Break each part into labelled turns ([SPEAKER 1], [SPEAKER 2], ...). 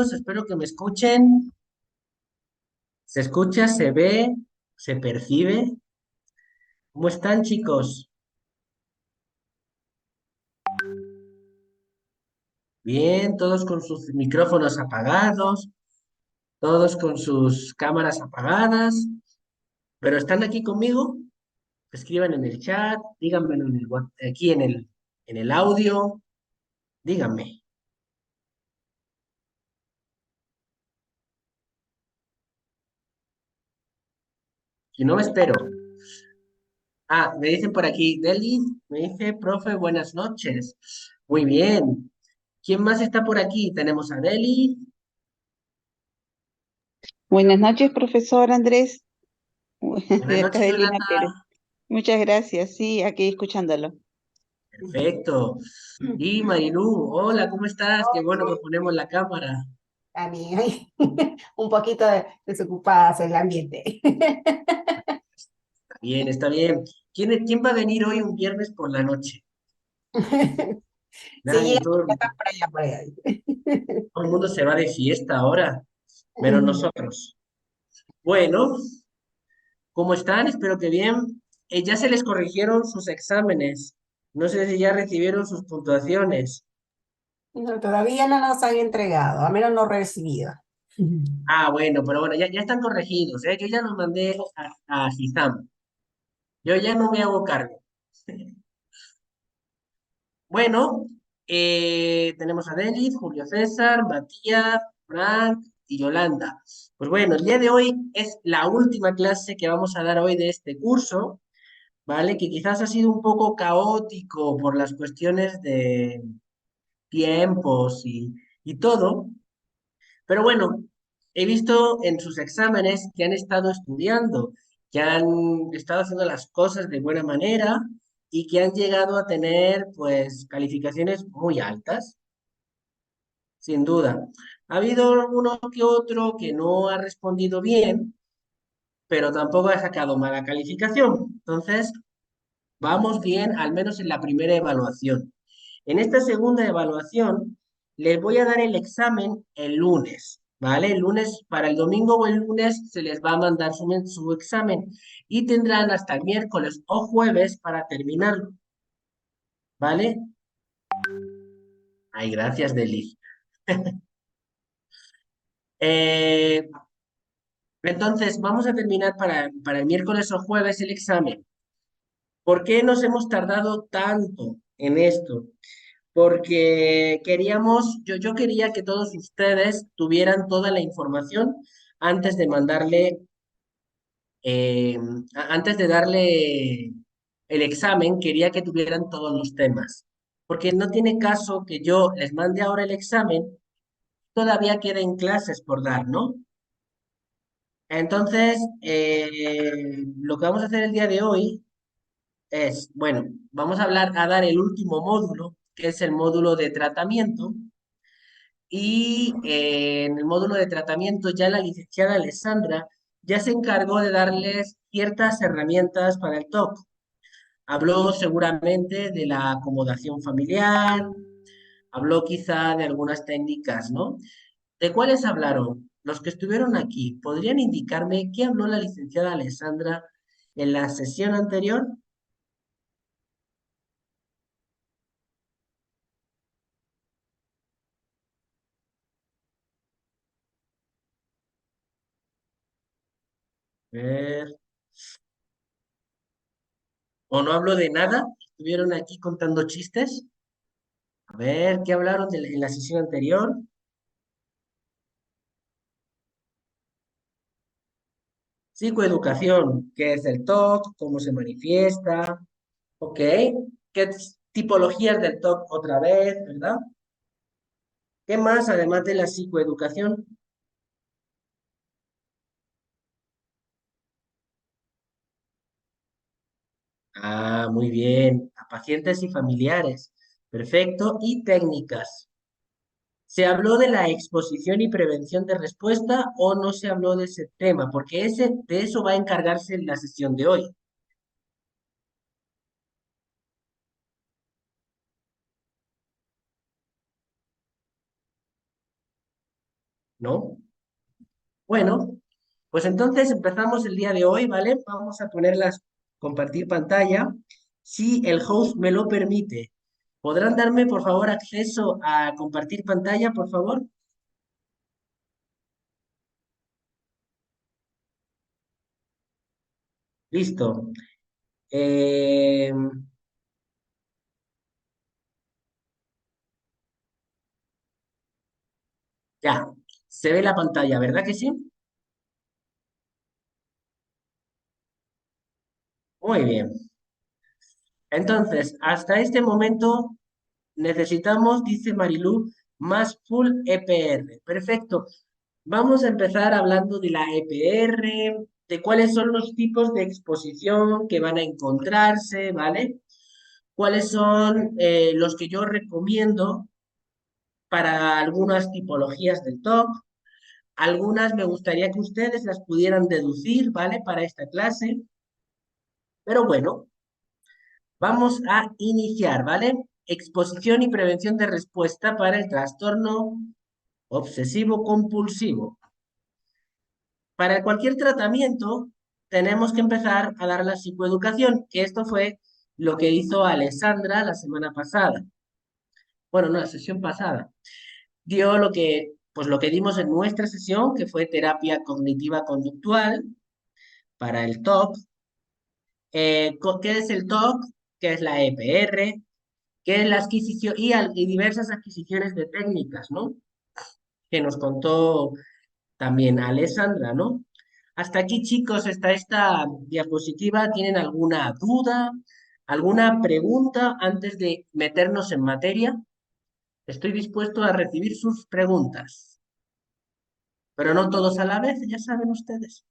[SPEAKER 1] todos, espero que me escuchen. ¿Se escucha, se ve, se percibe? ¿Cómo están, chicos? Bien, todos con sus micrófonos apagados, todos con sus cámaras apagadas, pero están aquí conmigo. Escriban en el chat, díganmelo en aquí en el audio, díganme. Si no, me espero. Ah, me dicen por aquí, Deli, me dice, profe, buenas noches. Muy bien. ¿Quién más está por aquí? Tenemos a Deli.
[SPEAKER 2] Buenas noches, profesor Andrés,
[SPEAKER 1] Buenas
[SPEAKER 2] de acá
[SPEAKER 1] noches,
[SPEAKER 2] de Lima,
[SPEAKER 1] Yolanda.
[SPEAKER 2] Perú. Muchas gracias, sí, aquí escuchándolo.
[SPEAKER 1] Perfecto. Y Marilú, hola, ¿cómo estás? Qué bueno que ponemos la cámara.
[SPEAKER 3] También hay un poquito desocupadas en el ambiente.
[SPEAKER 1] Está bien, está bien. ¿Quién va a venir hoy un viernes por la noche?
[SPEAKER 3] Sí,
[SPEAKER 1] Nadie,
[SPEAKER 3] ya están por allá, por allá.
[SPEAKER 1] todo el mundo se va de fiesta ahora, menos nosotros. Bueno, ¿cómo están? Espero que bien. Ya se les corrigieron sus exámenes. No sé si ya recibieron sus puntuaciones.
[SPEAKER 3] No, todavía no nos han entregado, a menos no recibido.
[SPEAKER 1] Ah, bueno, pero bueno, ya están corregidos, ¿eh? Yo ya los mandé a Gizam. Yo ya no me hago cargo. Bueno, tenemos a Denis, Julio César, Matías, Frank y Yolanda. Pues bueno, el día de hoy es la última clase que vamos a dar hoy de este curso, ¿vale? Que quizás ha sido un poco caótico por las cuestiones de tiempos y todo, pero bueno, he visto en sus exámenes que han estado estudiando, que han estado haciendo las cosas de buena manera y que han llegado a tener, pues, calificaciones muy altas, sin duda. Ha habido uno que otro que no ha respondido bien, pero tampoco ha sacado mala calificación. Entonces, vamos bien, al menos en la primera evaluación. En esta segunda evaluación, les voy a dar el examen el lunes, ¿vale? El lunes, para el domingo o el lunes, se les va a mandar su examen y tendrán hasta el miércoles o jueves para terminarlo, ¿vale? Ay, gracias, Delis. Eh, entonces, vamos a terminar para el miércoles o jueves el examen. ¿Por qué nos hemos tardado tanto en esto? Porque queríamos, yo quería que todos ustedes tuvieran toda la información antes de mandarle, antes de darle el examen, quería que tuvieran todos los temas. Porque no tiene caso que yo les mande ahora el examen, todavía queden clases por dar, ¿no? Entonces, lo que vamos a hacer el día de hoy es, bueno, vamos a dar el último módulo, que es el módulo de tratamiento. Y en el módulo de tratamiento ya la licenciada Alessandra ya se encargó de darles ciertas herramientas para el TOC. Habló seguramente de la acomodación familiar, habló quizá de algunas técnicas, ¿no? ¿De cuáles hablaron? Los que estuvieron aquí, ¿podrían indicarme qué habló la licenciada Alessandra en la sesión anterior? A ver, ¿o no habló de nada? ¿Estuvieron aquí contando chistes? A ver, ¿qué hablaron en la sesión anterior? Psicoeducación, ¿qué es el TOC? ¿Cómo se manifiesta? ¿Ok? ¿Qué tipologías del TOC otra vez, verdad? ¿Qué más además de la psicoeducación? Ah, muy bien. A pacientes y familiares. Perfecto. Y técnicas. ¿Se habló de la exposición y prevención de respuesta o no se habló de ese tema? Porque de eso va a encargarse la sesión de hoy. ¿no? Bueno, pues entonces empezamos el día de hoy, ¿vale? Vamos a ponerlas, compartir pantalla. Si el host me lo permite, ¿podrán darme, por favor, acceso a compartir pantalla, por favor? Listo. Eh, ya, se ve la pantalla, ¿verdad que sí? Muy bien. Entonces, hasta este momento necesitamos, dice Marilú, más full EPR. Perfecto. Vamos a empezar hablando de la EPR, de cuáles son los tipos de exposición que van a encontrarse, ¿vale? Cuáles son los que yo recomiendo para algunas tipologías del TOC. Algunas me gustaría que ustedes las pudieran deducir, ¿vale? Para esta clase. Pero bueno, vamos a iniciar, ¿vale? Exposición y prevención de respuesta para el trastorno obsesivo compulsivo. Para cualquier tratamiento tenemos que empezar a dar la psicoeducación, que esto fue lo que hizo Alessandra la semana pasada. Bueno, no, la sesión pasada. Dio pues lo que dimos en nuestra sesión, que fue terapia cognitiva conductual para el TOC. ¿Qué es el TOC? ¿Qué es la EPR? ¿Qué es la adquisición? Y diversas adquisiciones de técnicas, ¿no? Que nos contó también Alessandra, ¿no? Hasta aquí, chicos, está esta diapositiva. ¿Tienen alguna duda, alguna pregunta antes de meternos en materia? Estoy dispuesto a recibir sus preguntas, pero no todos a la vez, ya saben ustedes.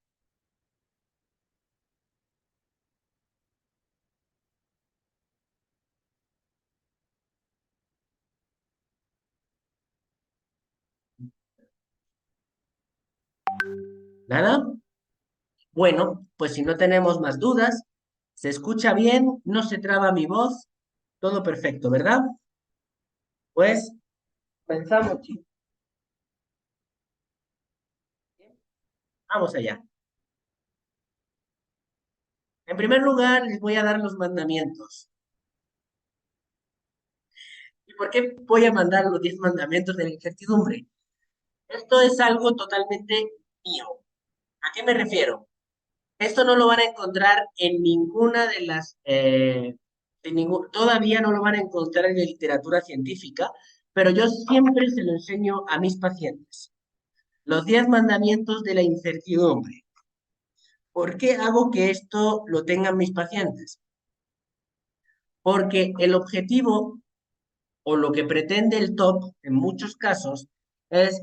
[SPEAKER 1] ¿Nada? Bueno, pues si no tenemos más dudas, se escucha bien, no se traba mi voz, todo perfecto, ¿verdad? Pues comenzamos, chicos. Vamos allá. En primer lugar, les voy a dar los mandamientos. ¿Y por qué voy a mandar los 10 mandamientos de la incertidumbre? Esto es algo totalmente mío. ¿A qué me refiero? Esto no lo van a encontrar en ninguna de las, todavía no lo van a encontrar en la literatura científica, pero yo siempre se lo enseño a mis pacientes. Los 10 mandamientos de la incertidumbre. ¿Por qué hago que esto lo tengan mis pacientes? Porque el objetivo o lo que pretende el TOP en muchos casos es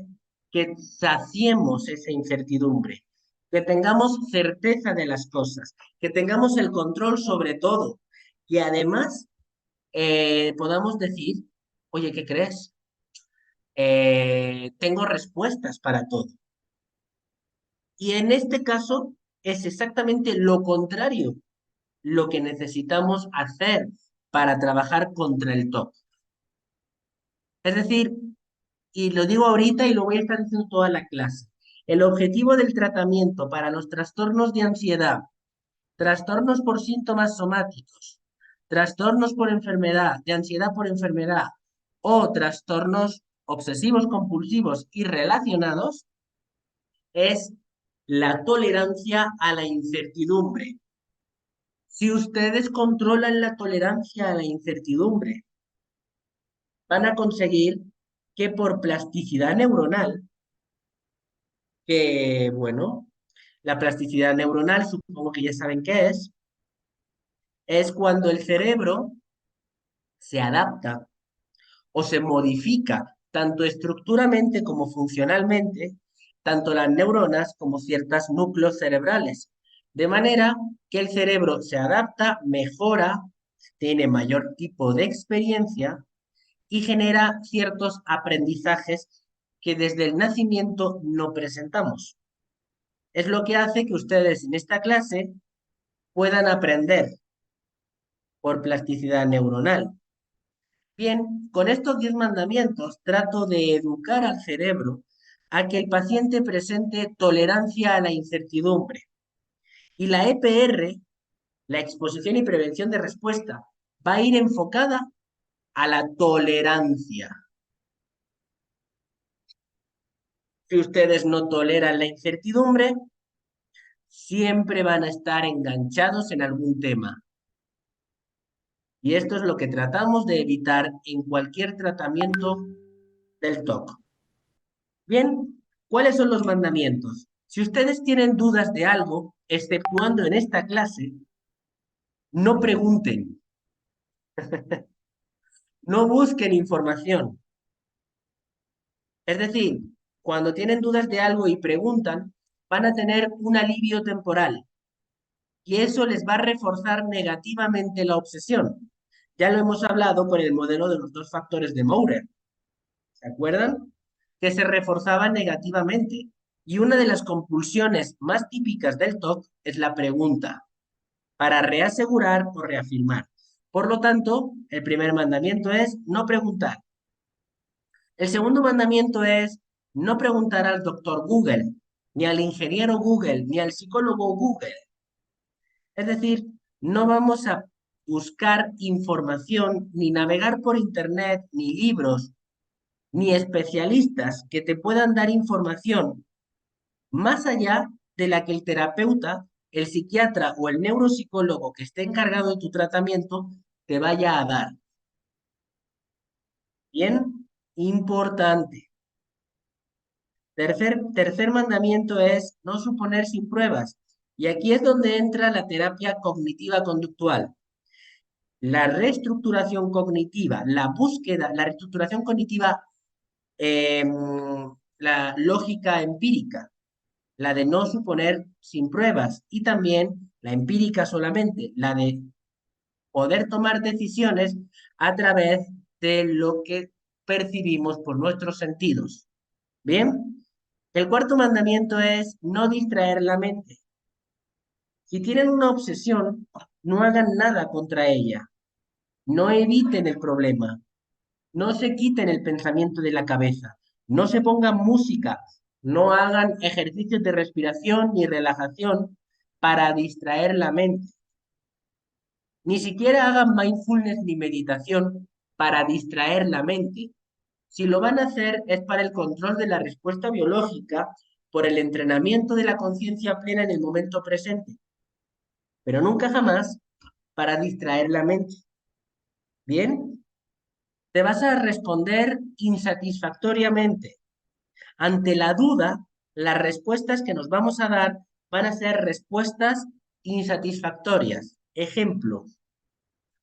[SPEAKER 1] que saciemos esa incertidumbre, que tengamos certeza de las cosas, que tengamos el control sobre todo y además podamos decir, oye, ¿qué crees? Tengo respuestas para todo. Y en este caso es exactamente lo contrario lo que necesitamos hacer para trabajar contra el TOC. Es decir, y lo digo ahorita y lo voy a estar diciendo toda la clase. El objetivo del tratamiento para los trastornos de ansiedad, trastornos por síntomas somáticos, trastornos por enfermedad, de ansiedad por enfermedad o trastornos obsesivos compulsivos y relacionados es la tolerancia a la incertidumbre. Si ustedes controlan la tolerancia a la incertidumbre, van a conseguir que por plasticidad neuronal, que bueno, la plasticidad neuronal, supongo que ya saben qué es cuando el cerebro se adapta o se modifica tanto estructuralmente como funcionalmente, tanto las neuronas como ciertos núcleos cerebrales, de manera que el cerebro se adapta, mejora, tiene mayor tipo de experiencia y genera ciertos aprendizajes que desde el nacimiento no presentamos. Es lo que hace que ustedes en esta clase puedan aprender por plasticidad neuronal. Bien, con estos 10 mandamientos trato de educar al cerebro a que el paciente presente tolerancia a la incertidumbre. Y la EPR, la exposición y prevención de respuesta, va a ir enfocada a la tolerancia. Si ustedes no toleran la incertidumbre, siempre van a estar enganchados en algún tema. Y esto es lo que tratamos de evitar en cualquier tratamiento del TOC. Bien, ¿cuáles son los mandamientos? Si ustedes tienen dudas de algo, exceptuando en esta clase, no pregunten, no busquen información. Es decir, cuando tienen dudas de algo y preguntan, van a tener un alivio temporal y eso les va a reforzar negativamente la obsesión. Ya lo hemos hablado con el modelo de los dos factores de Maurer. ¿Se acuerdan? Que se reforzaban negativamente. Y una de las compulsiones más típicas del TOC es la pregunta, para reasegurar o reafirmar. Por lo tanto, el primer mandamiento es no preguntar. El segundo mandamiento es no preguntar al doctor Google, ni al ingeniero Google, ni al psicólogo Google. Es decir, no vamos a buscar información, ni navegar por internet, ni libros, ni especialistas que te puedan dar información más allá de la que el terapeuta, el psiquiatra o el neuropsicólogo que esté encargado de tu tratamiento te vaya a dar. Bien, importante. Tercer mandamiento es no suponer sin pruebas. Y aquí es donde entra la terapia cognitiva conductual. La reestructuración cognitiva, la búsqueda, la reestructuración cognitiva, em, la lógica empírica, la de no suponer sin pruebas y también la empírica solamente, la de poder tomar decisiones a través de lo que percibimos por nuestros sentidos. Bien, el cuarto mandamiento es no distraer la mente. Si tienen una obsesión, no hagan nada contra ella, no eviten el problema, no se quiten el pensamiento de la cabeza, no se pongan música, no hagan ejercicios de respiración ni relajación para distraer la mente. Ni siquiera hagan mindfulness ni meditación para distraer la mente. Si lo van a hacer es para el control de la respuesta biológica, por el entrenamiento de la conciencia plena en el momento presente, pero nunca jamás para distraer la mente. Bien, te vas a responder insatisfactoriamente. Ante la duda, las respuestas que nos vamos a dar van a ser respuestas insatisfactorias. Ejemplo,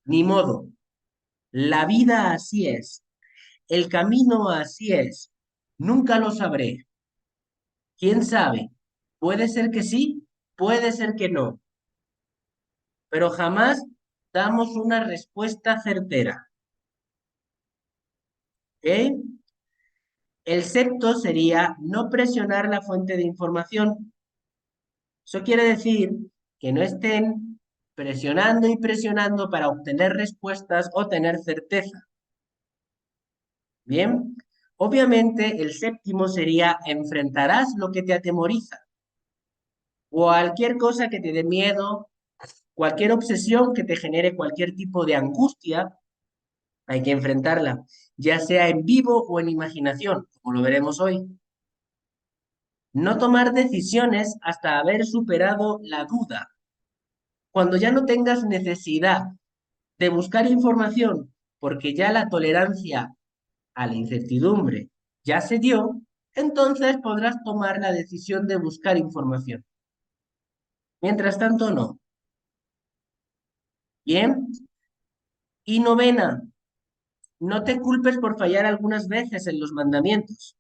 [SPEAKER 1] ni modo, la vida así es, el camino así es, nunca lo sabré. ¿Quién sabe? Puede ser que sí, puede ser que no, pero jamás damos una respuesta certera. ¿Ok? El sexto sería no presionar la fuente de información. Eso quiere decir que no estén presionando y presionando para obtener respuestas o tener certeza. Bien, obviamente el séptimo sería enfrentarás lo que te atemoriza. Cualquier cosa que te dé miedo, cualquier obsesión que te genere cualquier tipo de angustia, hay que enfrentarla, ya sea en vivo o en imaginación, como lo veremos hoy. No tomar decisiones hasta haber superado la duda. Cuando ya no tengas necesidad de buscar información, porque ya la tolerancia a la incertidumbre ya se dio, entonces podrás tomar la decisión de buscar información. Mientras tanto, no. Bien. Y novena, no te culpes por fallar algunas veces en los mandamientos.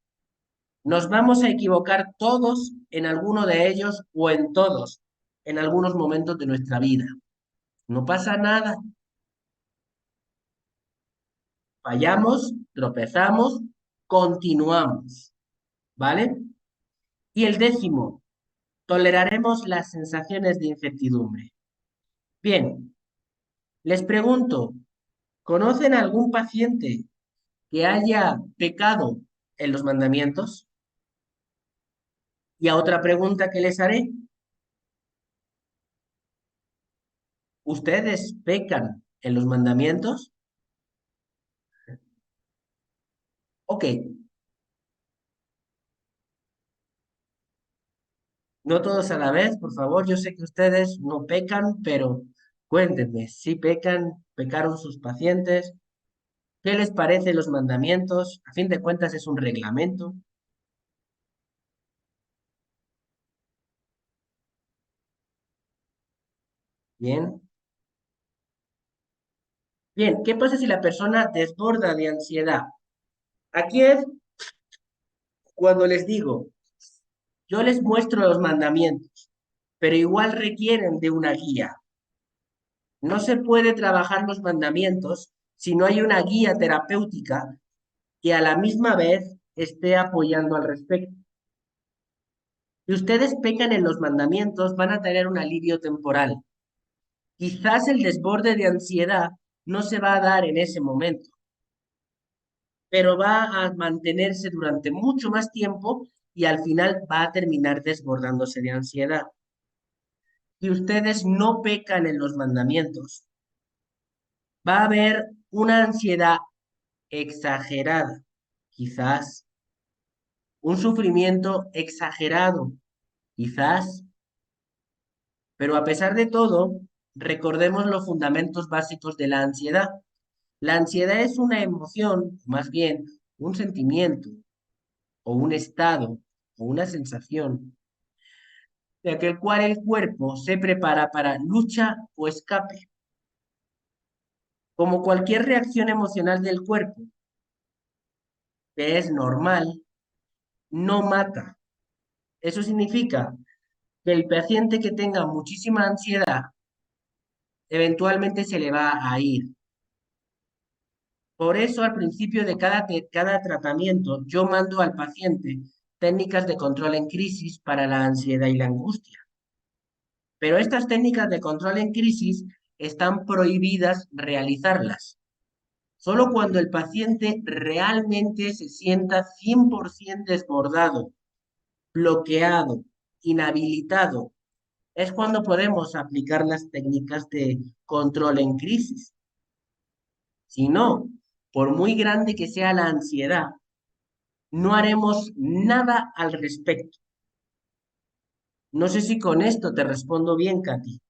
[SPEAKER 1] Nos vamos a equivocar todos en alguno de ellos o en todos en algunos momentos de nuestra vida. No pasa nada. Fallamos, tropezamos, continuamos. ¿Vale? Y el décimo, toleraremos las sensaciones de incertidumbre. Bien, les pregunto, ¿conocen algún paciente que haya pecado en los mandamientos? Y a otra pregunta que les haré, ¿ustedes pecan en los mandamientos? Ok, no todos a la vez, por favor. Yo sé que ustedes no pecan, pero cuéntenme, si pecan, pecaron sus pacientes, ¿qué les parece los mandamientos? A fin de cuentas es un reglamento. Bien. Bien, ¿qué pasa si la persona desborda de ansiedad? Aquí es cuando les digo, yo les muestro los mandamientos, pero igual requieren de una guía. No se puede trabajar los mandamientos si no hay una guía terapéutica que a la misma vez esté apoyando al respecto. Si ustedes pecan en los mandamientos, van a tener un alivio temporal. Quizás el desborde de ansiedad no se va a dar en ese momento, pero va a mantenerse durante mucho más tiempo y al final va a terminar desbordándose de ansiedad. Si ustedes no pecan en los mandamientos, va a haber una ansiedad exagerada, quizás, un sufrimiento exagerado, quizás, pero a pesar de todo, recordemos los fundamentos básicos de la ansiedad. La ansiedad es una emoción, más bien un sentimiento o un estado o una sensación de aquel cual el cuerpo se prepara para lucha o escape. Como cualquier reacción emocional del cuerpo, que es normal, no mata. Eso significa que el paciente que tenga muchísima ansiedad eventualmente se le va a ir. Por eso al principio de cada tratamiento yo mando al paciente técnicas de control en crisis para la ansiedad y la angustia. Pero estas técnicas de control en crisis están prohibidas realizarlas. Solo cuando el paciente realmente se sienta 100% desbordado, bloqueado, inhabilitado, es cuando podemos aplicar las técnicas de control en crisis. Si no, por muy grande que sea la ansiedad, no haremos nada al respecto. No sé si con esto te respondo bien, Katy.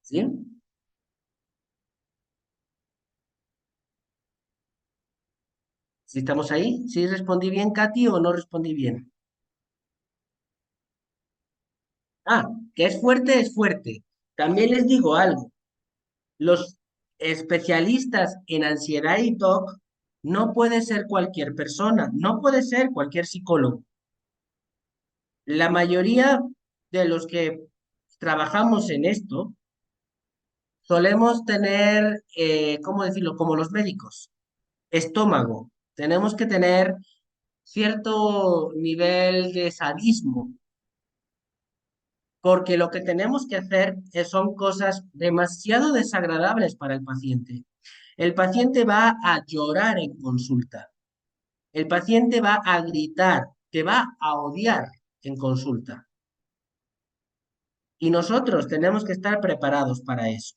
[SPEAKER 1] ¿Sí? ¿Sí estamos ahí? ¿Sí respondí bien, Katy, o no respondí bien? Ah, que es fuerte, es fuerte. También les digo algo. Los especialistas en ansiedad y TOC no puede ser cualquier persona, no puede ser cualquier psicólogo. La mayoría de los que trabajamos en esto solemos tener, ¿cómo decirlo? Como los médicos, estómago. Tenemos que tener cierto nivel de sadismo, porque lo que tenemos que hacer son cosas demasiado desagradables para el paciente. El paciente va a llorar en consulta. El paciente va a gritar, te va a odiar en consulta. Y nosotros tenemos que estar preparados para eso.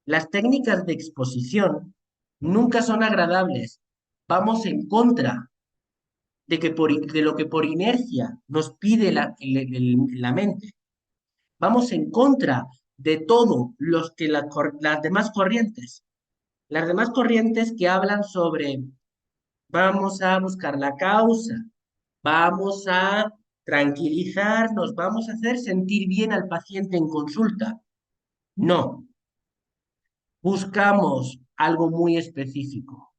[SPEAKER 1] Las técnicas de exposición nunca son agradables. Vamos en contra de lo que por inercia nos pide la mente. Vamos en contra de todo los que las demás corrientes. Las demás corrientes que hablan sobre vamos a buscar la causa, vamos a tranquilizarnos, vamos a hacer sentir bien al paciente en consulta. No, buscamos algo muy específico.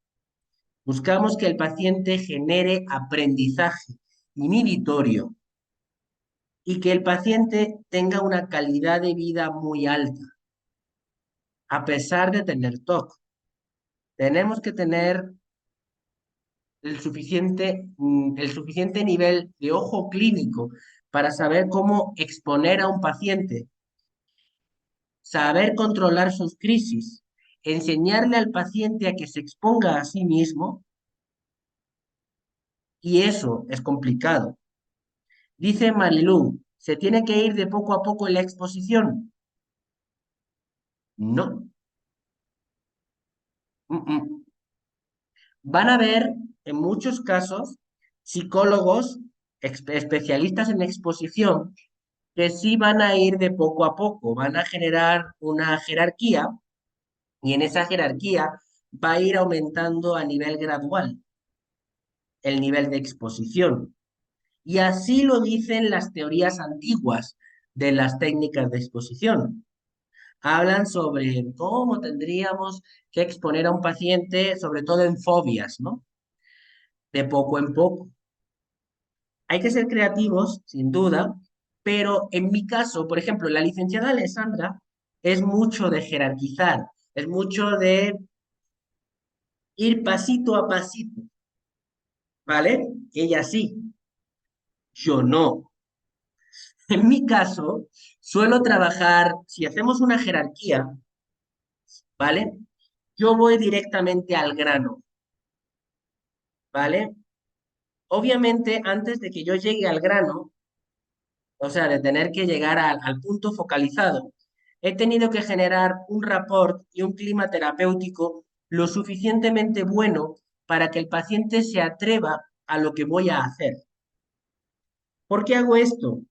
[SPEAKER 1] Buscamos que el paciente genere aprendizaje inhibitorio y que el paciente tenga una calidad de vida muy alta, a pesar de tener TOC. Tenemos que tener el suficiente nivel de ojo clínico para saber cómo exponer a un paciente, saber controlar sus crisis, enseñarle al paciente a que se exponga a sí mismo, y eso es complicado. Dice Marilú, ¿se tiene que ir de poco a poco en la exposición? No. Mm, mm. Van a ver, en muchos casos, psicólogos especialistas en exposición que sí van a ir de poco a poco, van a generar una jerarquía y en esa jerarquía va a ir aumentando a nivel gradual el nivel de exposición. Y así lo dicen las teorías antiguas de las técnicas de exposición. Hablan sobre cómo tendríamos que exponer a un paciente, sobre todo en fobias, ¿no? De poco en poco. Hay que ser creativos, sin duda, pero en mi caso, por ejemplo, la licenciada Alessandra es mucho de jerarquizar, es mucho de ir pasito a pasito, ¿vale? Ella sí, yo no. En mi caso, suelo trabajar, si hacemos una jerarquía, ¿vale? Yo voy directamente al grano, ¿vale? Obviamente, antes de que yo llegue al grano, o sea, de tener que llegar al punto focalizado, he tenido que generar un rapport y un clima terapéutico lo suficientemente bueno para que el paciente se atreva a lo que voy a hacer. ¿Por qué hago esto?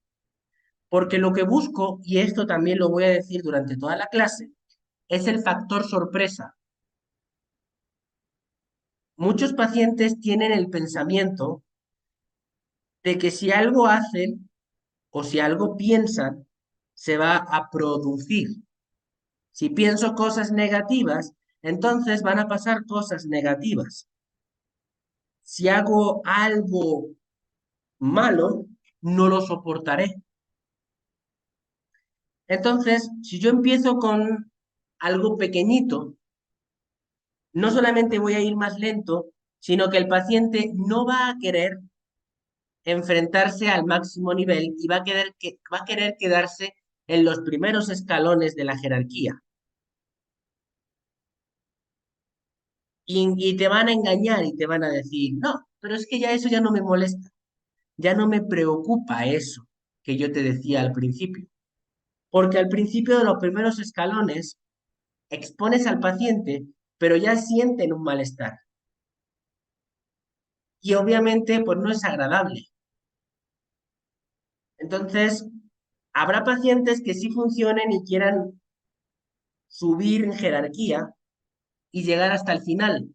[SPEAKER 1] Porque lo que busco, y esto también lo voy a decir durante toda la clase, es el factor sorpresa. Muchos pacientes tienen el pensamiento de que si algo hacen o si algo piensan, se va a producir. Si pienso cosas negativas, entonces van a pasar cosas negativas. Si hago algo malo, no lo soportaré. Entonces, si yo empiezo con algo pequeñito, no solamente voy a ir más lento, sino que el paciente no va a querer enfrentarse al máximo nivel y va a querer quedarse en los primeros escalones de la jerarquía. Y te van a engañar y te van a decir, no, pero es que ya eso ya no me molesta, ya no me preocupa eso que yo te decía al principio. Porque al principio de los primeros escalones expones al paciente, pero ya sienten un malestar. Y obviamente, pues no es agradable. Entonces, habrá pacientes que sí funcionen y quieran subir en jerarquía y llegar hasta el final,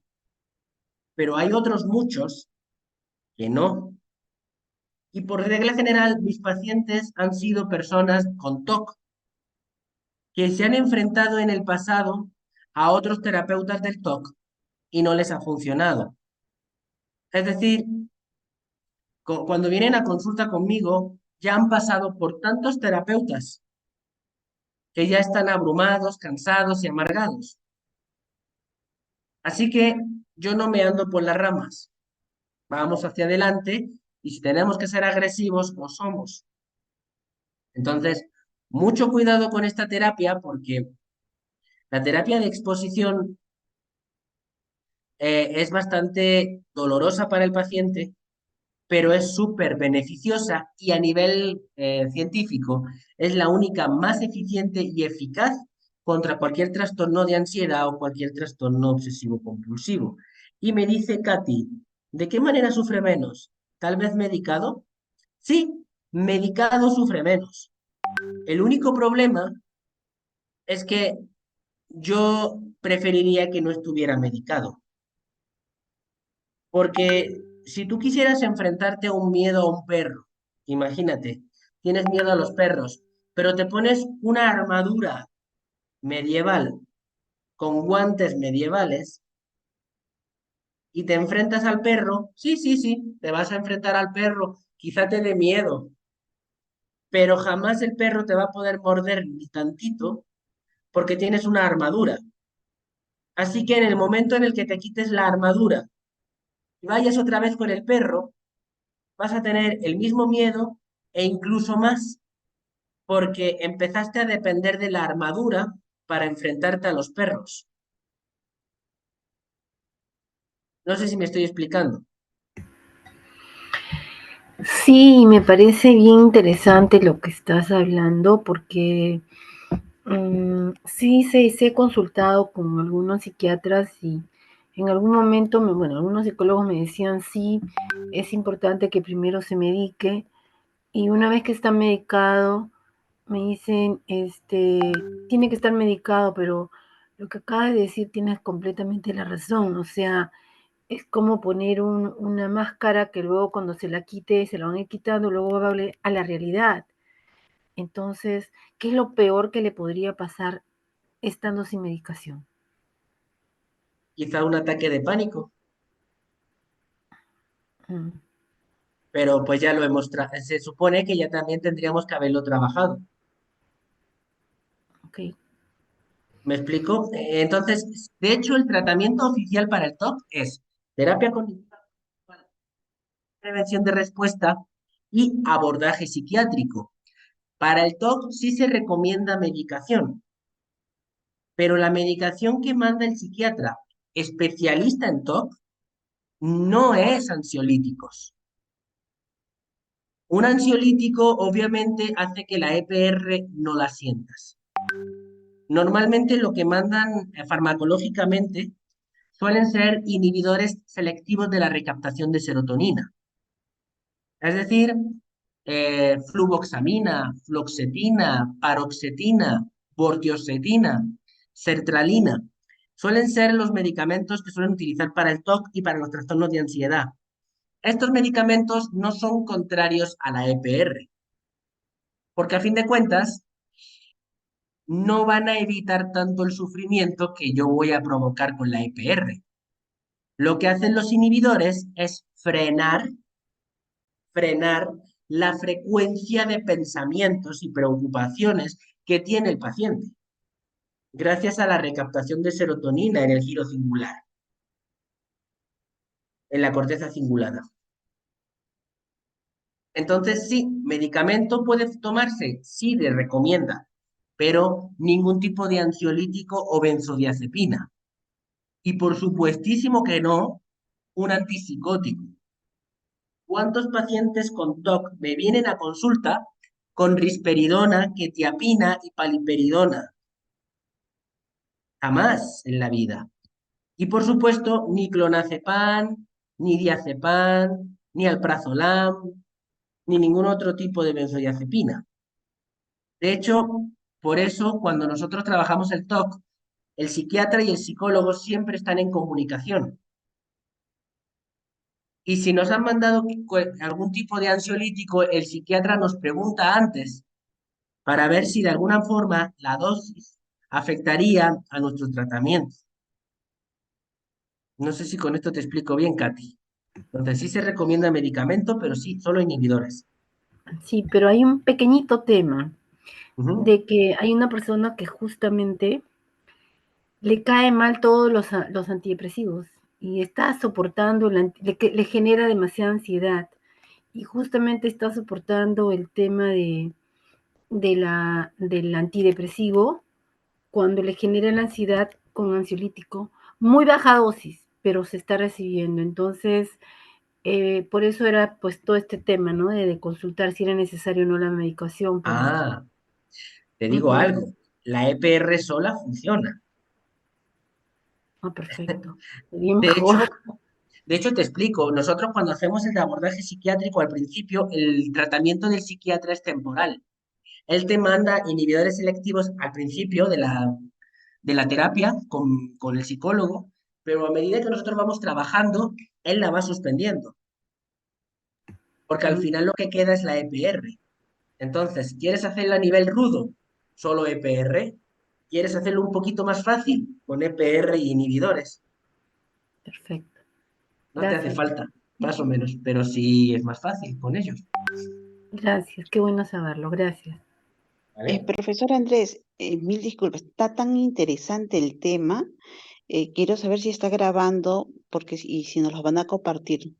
[SPEAKER 1] pero hay otros muchos que no. Y por regla general, mis pacientes han sido personas con TOC que se han enfrentado en el pasado a otros terapeutas del TOC y no les ha funcionado. Es decir, cuando vienen a consulta conmigo, ya han pasado por tantos terapeutas que ya están abrumados, cansados y amargados. Así que yo no me ando por las ramas. Vamos hacia adelante y si tenemos que ser agresivos, lo somos. Entonces, mucho cuidado con esta terapia porque la terapia de exposición es bastante dolorosa para el paciente, pero es súper beneficiosa y a nivel científico es la única más eficiente y eficaz contra cualquier trastorno de ansiedad o cualquier trastorno obsesivo-compulsivo. Y me dice Katy, ¿de qué manera sufre menos? ¿Tal vez medicado? Sí, medicado sufre menos. El único problema es que yo preferiría que no estuviera medicado, porque si tú quisieras enfrentarte a un miedo a un perro, imagínate, tienes miedo a los perros, pero te pones una armadura medieval con guantes medievales y te enfrentas al perro, sí, sí, sí, te vas a enfrentar al perro, quizá te dé miedo, pero jamás el perro te va a poder morder ni tantito porque tienes una armadura. Así que en el momento en el que te quites la armadura y vayas otra vez con el perro, vas a tener el mismo miedo, e incluso más, porque empezaste a depender de la armadura para enfrentarte a los perros. No sé si me estoy explicando.
[SPEAKER 4] Sí, me parece bien interesante lo que estás hablando porque sí se he consultado con algunos psiquiatras y en algún momento, bueno, algunos psicólogos me decían sí, es importante que primero se medique y una vez que está medicado, me dicen, tiene que estar medicado, pero lo que acaba de decir tienes completamente la razón, o sea, es como poner una máscara que luego cuando se la quite, se la van a ir quitando, luego va a volver a la realidad. Entonces, ¿qué es lo peor que le podría pasar estando sin medicación?
[SPEAKER 1] Quizá un ataque de pánico,
[SPEAKER 4] Mm,
[SPEAKER 1] pero pues ya lo hemos, se supone que ya también tendríamos que haberlo trabajado.
[SPEAKER 4] ok.
[SPEAKER 1] ¿Me explico? Entonces, de hecho, el tratamiento oficial para el TOC es terapia cognitiva, prevención de respuesta y abordaje psiquiátrico. Para el TOC sí se recomienda medicación, pero la medicación que manda el psiquiatra especialista en TOC no es ansiolíticos. Un ansiolítico obviamente hace que la EPR no la sientas. Normalmente lo que mandan farmacológicamente suelen ser inhibidores selectivos de la recaptación de serotonina. Es decir, fluvoxamina, fluoxetina, paroxetina, bortioxetina, sertralina. Suelen ser los medicamentos que suelen utilizar para el TOC y para los trastornos de ansiedad. Estos medicamentos no son contrarios a la EPR, porque a fin de cuentas no van a evitar tanto el sufrimiento que yo voy a provocar con la EPR. Lo que hacen los inhibidores es frenar la frecuencia de pensamientos y preocupaciones que tiene el paciente, gracias a la recaptación de serotonina en el giro cingular, en la corteza cingulada. Entonces, sí, medicamento puede tomarse, sí, le recomienda, pero ningún tipo de ansiolítico o benzodiazepina. Y por supuestísimo que no, un antipsicótico. ¿Cuántos pacientes con TOC me vienen a consulta con risperidona, quetiapina y paliperidona? Jamás en la vida. Y por supuesto, ni clonazepam, ni diazepam, ni alprazolam, ni ningún otro tipo de benzodiazepina. De hecho, por eso, cuando nosotros trabajamos el TOC, el psiquiatra y el psicólogo siempre están en comunicación. Y si nos han mandado algún tipo de ansiolítico, el psiquiatra nos pregunta antes para ver si de alguna forma la dosis afectaría a nuestro tratamiento. No sé si con esto te explico bien, Katy. Entonces sí se recomienda medicamento, pero sí, solo inhibidores.
[SPEAKER 4] Sí, pero hay un pequeñito tema
[SPEAKER 1] Ujú.
[SPEAKER 4] de que hay una persona que justamente le cae mal todos los antidepresivos y está soportando, le genera demasiada ansiedad y justamente está soportando el tema del antidepresivo cuando le genera la ansiedad con ansiolítico, muy baja dosis, pero se está recibiendo. Entonces, por eso era pues todo este tema, ¿no? De consultar si era necesario o no la medicación, pero...
[SPEAKER 1] Ah, te digo
[SPEAKER 4] Ujú.
[SPEAKER 1] algo. La EPR sola funciona.
[SPEAKER 4] Ah, perfecto. Bien
[SPEAKER 1] De
[SPEAKER 4] mejor.
[SPEAKER 1] hecho, de hecho, te explico. Nosotros cuando hacemos el abordaje psiquiátrico al principio, el tratamiento del psiquiatra es temporal. Él te manda inhibidores selectivos al principio de la terapia con el psicólogo, pero a medida que nosotros vamos trabajando, él la va suspendiendo, porque al
[SPEAKER 4] Mm,
[SPEAKER 1] final lo que queda es la EPR. Entonces, ¿quieres hacerlo a nivel rudo? Solo EPR. ¿Quieres hacerlo un poquito más fácil? Con EPR y inhibidores.
[SPEAKER 4] perfecto.
[SPEAKER 1] No te hace
[SPEAKER 4] Gracias.
[SPEAKER 1] falta, más o menos, pero sí es más fácil con ellos.
[SPEAKER 4] Gracias. Qué bueno saberlo. Gracias.
[SPEAKER 1] ¿Vale?
[SPEAKER 2] Profesor Andrés, mil disculpas, está tan interesante el tema. Quiero saber si está grabando porque y si nos lo van a compartir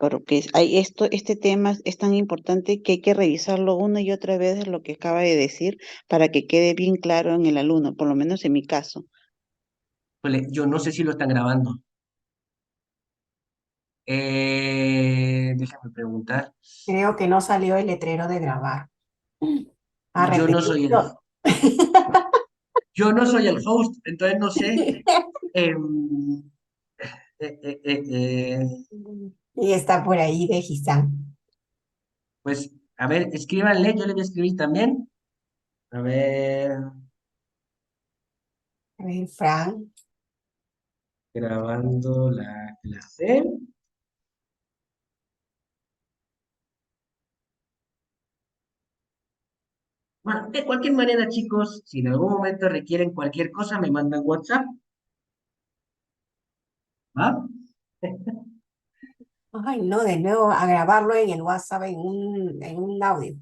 [SPEAKER 2] porque este tema es tan importante que hay que revisarlo una y otra vez de lo que acaba de decir para que quede bien claro en el alumno, por lo menos en mi caso.
[SPEAKER 1] Híjole, yo no sé si lo están grabando. Déjame preguntar.
[SPEAKER 3] Creo que no salió el letrero de grabar. A
[SPEAKER 1] Yo no soy el,
[SPEAKER 3] repetirlo.
[SPEAKER 1] yo no soy el host, entonces no sé. Em, eh, eh, eh, eh,
[SPEAKER 3] Y está por ahí de Gisán.
[SPEAKER 1] pues, a ver, escríbanle, yo le voy a escribir también. A ver,
[SPEAKER 3] A ver, Fran.
[SPEAKER 1] grabando la clase. Bueno, de cualquier manera, chicos, si en algún momento requieren cualquier cosa, me mandan WhatsApp, ¿va?
[SPEAKER 3] Ay, no, de nuevo a grabarlo en el WhatsApp en un audio.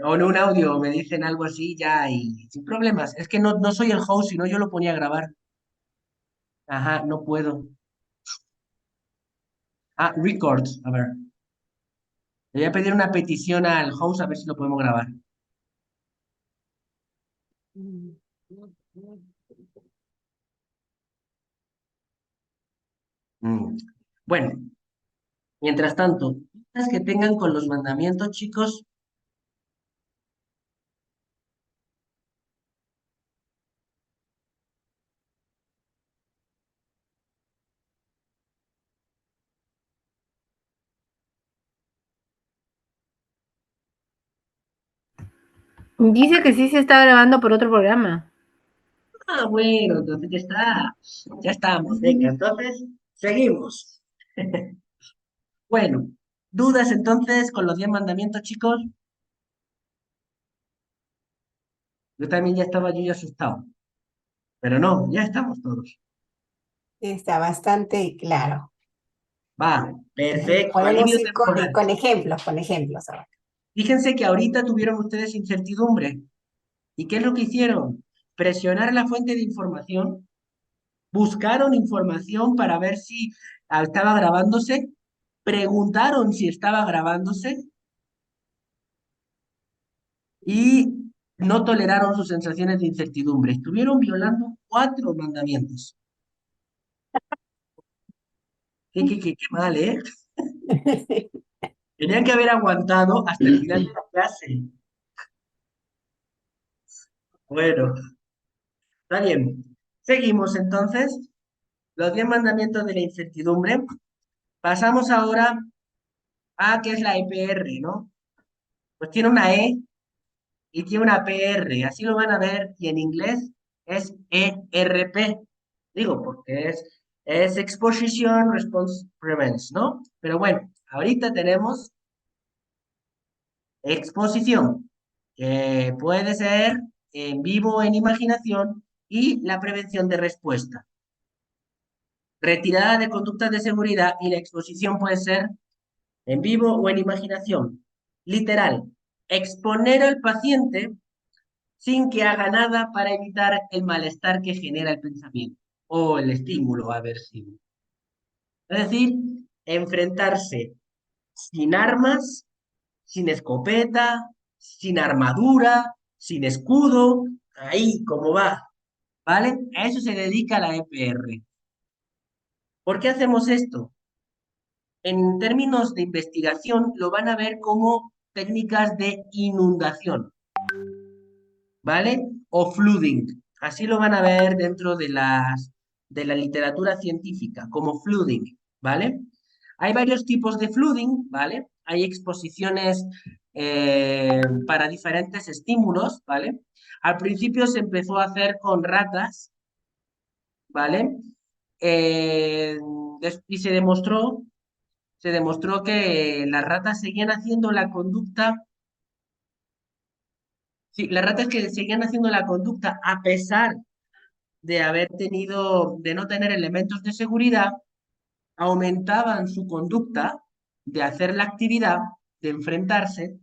[SPEAKER 1] O en un audio me dicen algo así ya y sin problemas. Es que no soy el host, sino yo lo ponía a grabar. Ajá, no puedo. Ah, record, a ver. Le voy a pedir una petición al host a ver si lo podemos grabar. Mm. Bueno, mientras tanto, dudas que tengan con los mandamientos, chicos.
[SPEAKER 4] Dice que sí se está grabando por otro programa.
[SPEAKER 1] Ah, bueno, entonces ya está. Ya estamos. Venga, entonces, seguimos. Bueno, dudas entonces con los 10 mandamientos, chicos. Yo también ya estaba yo ya asustado. Pero no, ya estamos todos.
[SPEAKER 3] Está bastante claro.
[SPEAKER 1] Va, perfecto,
[SPEAKER 3] Podemos
[SPEAKER 1] alivio
[SPEAKER 3] ir
[SPEAKER 1] temporal.
[SPEAKER 3] con ejemplos ahora.
[SPEAKER 1] Fíjense que ahorita tuvieron ustedes incertidumbre. ¿Y qué es lo que hicieron? Presionar la fuente de información, buscaron información para ver si estaba grabándose, preguntaron si estaba grabándose y no toleraron sus sensaciones de incertidumbre. Estuvieron violando 4 mandamientos. Qué mal, ¿eh? Tenían que haber aguantado hasta el final de la clase. Bueno, está bien. Seguimos entonces. Los 10 mandamientos de la incertidumbre. Pasamos ahora a qué es la EPR, ¿no? Pues tiene una E y tiene una PR, así lo van a ver, y en inglés es ERP, digo, porque es Exposition Response Prevents, ¿no? Pero bueno, ahorita tenemos exposición, que puede ser en vivo o en imaginación, y la prevención de respuesta. Retirada de conductas de seguridad y la exposición puede ser en vivo o en imaginación. Literal, exponer al paciente sin que haga nada para evitar el malestar que genera el pensamiento o el estímulo aversivo. Es decir, enfrentarse sin armas, sin escopeta, sin armadura, sin escudo, ahí como va, ¿vale? A eso se dedica la EPR. ¿Por qué hacemos esto? En términos de investigación, lo van a ver como técnicas de inundación, ¿vale? O flooding. Así lo van a ver dentro de la literatura científica, como flooding, ¿vale? Hay varios tipos de flooding, ¿vale? Hay exposiciones para diferentes estímulos, ¿vale? Al principio se empezó a hacer con ratas, ¿vale? Eh, y se demostró que las ratas seguían haciendo la conducta. Sí, las ratas que seguían haciendo la conducta a pesar de de no tener elementos de seguridad, aumentaban su conducta de hacer la actividad, de enfrentarse,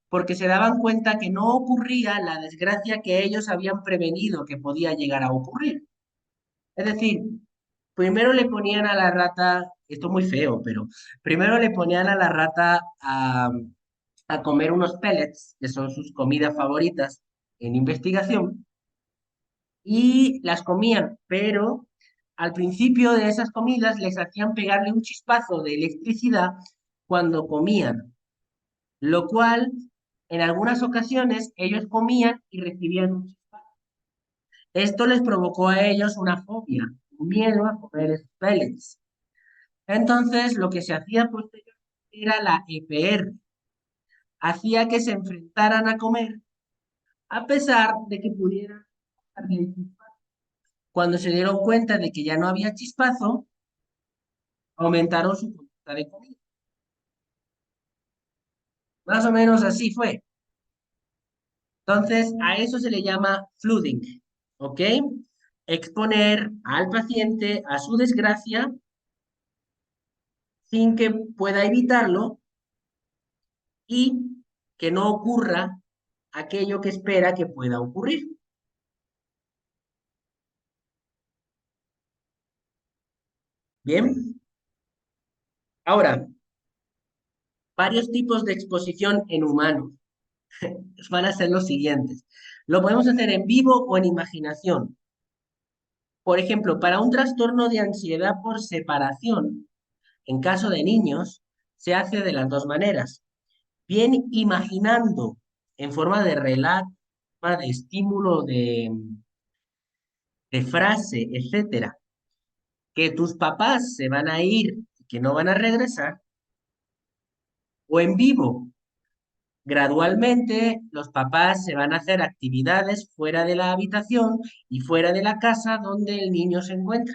[SPEAKER 1] porque se daban cuenta que no ocurría la desgracia que ellos habían prevenido que podía llegar a ocurrir. Es decir, primero le ponían a la rata esto es muy feo, pero primero le ponían a la rata a comer unos pellets, que son sus comidas favoritas en investigación, y las comían, pero al principio de esas comidas les hacían pegarle un chispazo de electricidad cuando comían, lo cual en algunas ocasiones ellos comían y recibían un chispazo. Esto les provocó a ellos una fobia, un miedo a comer esos pellets. Entonces, lo que se hacía posteriormente era la EPR, hacía que se enfrentaran a comer a pesar de que pudieran. Cuando se dieron cuenta de que ya no había chispazo, aumentaron su conducta de comida. Más o menos así fue. Entonces, a eso se le llama flooding, ¿ok? Exponer al paciente a su desgracia sin que pueda evitarlo y que no ocurra aquello que espera que pueda ocurrir. Bien, ahora, varios tipos de exposición en humanos van a ser los siguientes. Lo podemos hacer en vivo o en imaginación. Por ejemplo, para un trastorno de ansiedad por separación, en caso de niños, se hace de las dos maneras. Bien imaginando en forma de relato, de estímulo, de frase, etcétera, que tus papás se van a ir y que no van a regresar, o en vivo. Gradualmente, los papás se van a hacer actividades fuera de la habitación y fuera de la casa donde el niño se encuentra,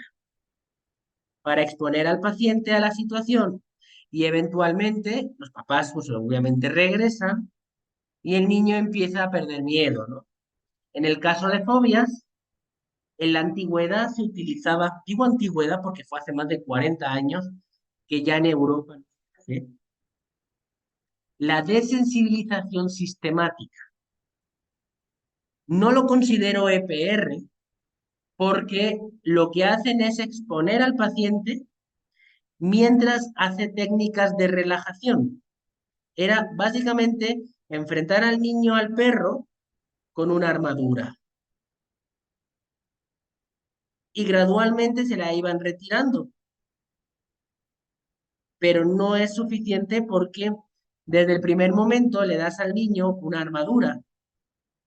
[SPEAKER 1] para exponer al paciente a la situación. Y eventualmente, los papás, pues obviamente regresan y el niño empieza a perder miedo, ¿no? En el caso de fobias, en la antigüedad se utilizaba, digo antigüedad porque fue hace más de 40 años, que ya en Europa, ¿sí? La desensibilización sistemática. No lo considero EPR porque lo que hacen es exponer al paciente mientras hace técnicas de relajación. Era básicamente enfrentar al niño al perro con una armadura. Y gradualmente se la iban retirando. Pero no es suficiente porque desde el primer momento le das al niño una armadura.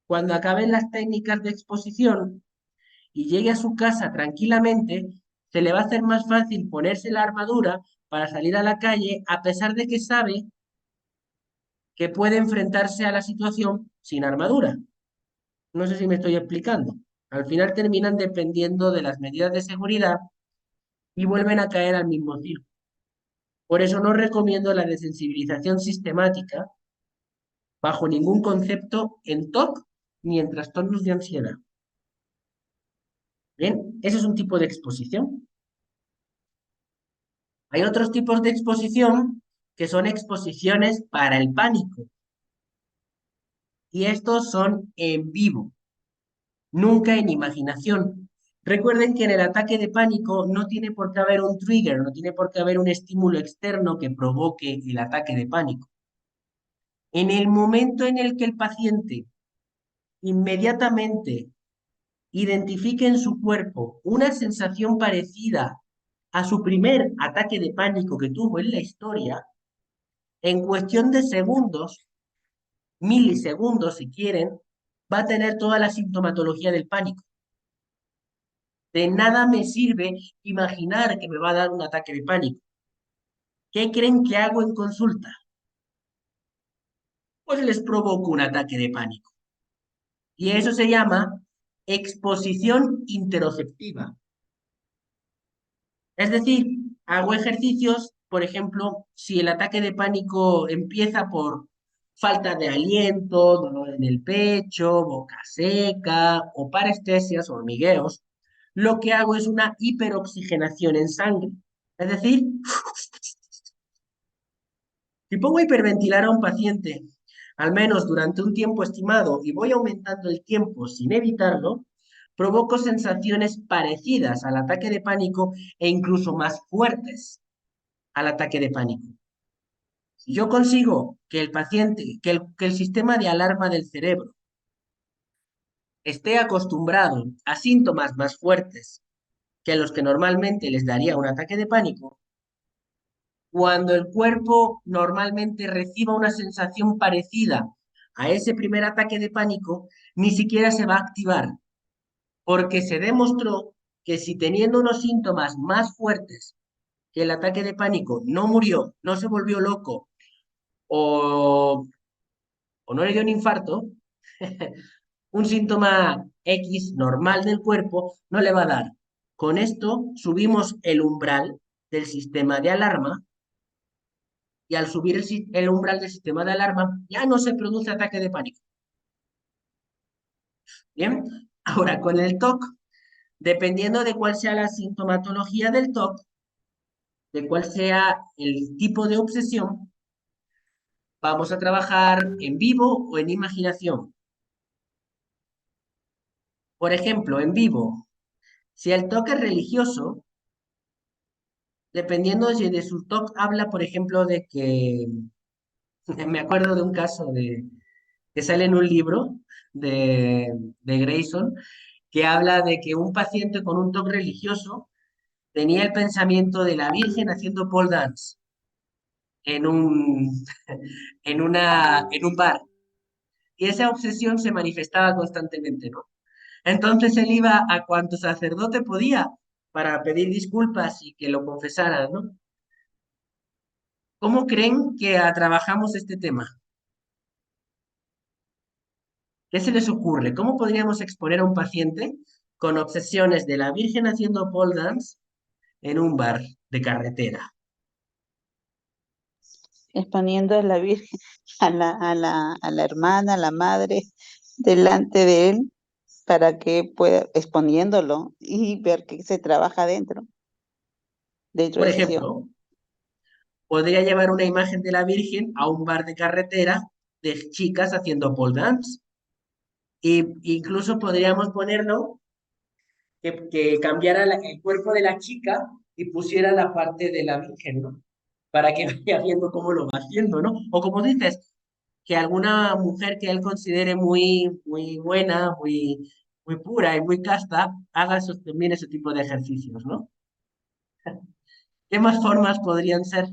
[SPEAKER 1] Cuando acaben las técnicas de exposición y llegue a su casa tranquilamente, se le va a hacer más fácil ponerse la armadura para salir a la calle, a pesar de que sabe que puede enfrentarse a la situación sin armadura. No sé si me estoy explicando. Al final terminan dependiendo de las medidas de seguridad y vuelven a caer al mismo círculo. Por eso no recomiendo la desensibilización sistemática bajo ningún concepto en TOC ni en trastornos de ansiedad. Bien, ese es un tipo de exposición. Hay otros tipos de exposición que son exposiciones para el pánico. Y estos son en vivo, nunca en imaginación. Recuerden que en el ataque de pánico no tiene por qué haber un trigger, no tiene por qué haber un estímulo externo que provoque el ataque de pánico. En el momento en el que el paciente inmediatamente identifique en su cuerpo una sensación parecida a su primer ataque de pánico que tuvo en la historia, en cuestión de segundos, milisegundos si quieren, va a tener toda la sintomatología del pánico. De nada me sirve imaginar que me va a dar un ataque de pánico. ¿Qué creen que hago en consulta? Pues les provoco un ataque de pánico. Y eso se llama exposición interoceptiva. Es decir, hago ejercicios, por ejemplo, si el ataque de pánico empieza por falta de aliento, dolor en el pecho, boca seca o parestesias, hormigueos, lo que hago es una hiperoxigenación en sangre. Es decir, si pongo a hiperventilar a un paciente, al menos durante un tiempo estimado, y voy aumentando el tiempo sin evitarlo, provoco sensaciones parecidas al ataque de pánico e incluso más fuertes. al ataque de pánico. Si yo consigo que el paciente, que el sistema de alarma del cerebro esté acostumbrado a síntomas más fuertes que los que normalmente les daría un ataque de pánico, cuando el cuerpo normalmente reciba una sensación parecida a ese primer ataque de pánico, ni siquiera se va a activar, porque se demostró que si teniendo unos síntomas más fuertes que el ataque de pánico no murió, no se volvió loco o, o no le dio un infarto, un síntoma X normal del cuerpo no le va a dar. Con esto subimos el umbral del sistema de alarma y al subir el umbral del sistema de alarma ya no se produce ataque de pánico. Bien, ahora con el TOC, dependiendo de cuál sea la sintomatología del TOC, de cuál sea el tipo de obsesión, vamos a trabajar en vivo o en imaginación. Por ejemplo, en vivo, si el TOC es religioso, dependiendo si de su TOC habla, por ejemplo, de que, me acuerdo de un caso que sale en un libro de, de Grayson, que habla de que un paciente con un TOC religioso tenía el pensamiento de la Virgen haciendo pole dance en un, en un bar. Y esa obsesión se manifestaba constantemente, ¿no? Entonces él iba a cuanto sacerdote podía para pedir disculpas y que lo confesaran, ¿no? ¿Cómo creen que trabajamos este tema? ¿Qué se les ocurre? ¿Cómo podríamos exponer a un paciente con obsesiones de la Virgen haciendo pole dance en un bar de carretera?
[SPEAKER 2] Exponiendo a la Virgen, a la hermana, a la madre, delante de él, para que pueda, exponiéndolo y ver que se trabaja dentro
[SPEAKER 1] Por
[SPEAKER 2] de sesión.
[SPEAKER 1] ejemplo, podría llevar una imagen de la Virgen a un bar de carretera de chicas haciendo pole dance. Y incluso podríamos ponerlo que cambiara el cuerpo de la chica y pusiera la parte de la Virgen, ¿no? Para que vaya viendo cómo lo va haciendo, ¿no? O como dices, que alguna mujer que él considere muy, muy buena, muy, muy pura y muy casta, haga también ese tipo de ejercicios, ¿no? ¿Qué más formas podrían ser?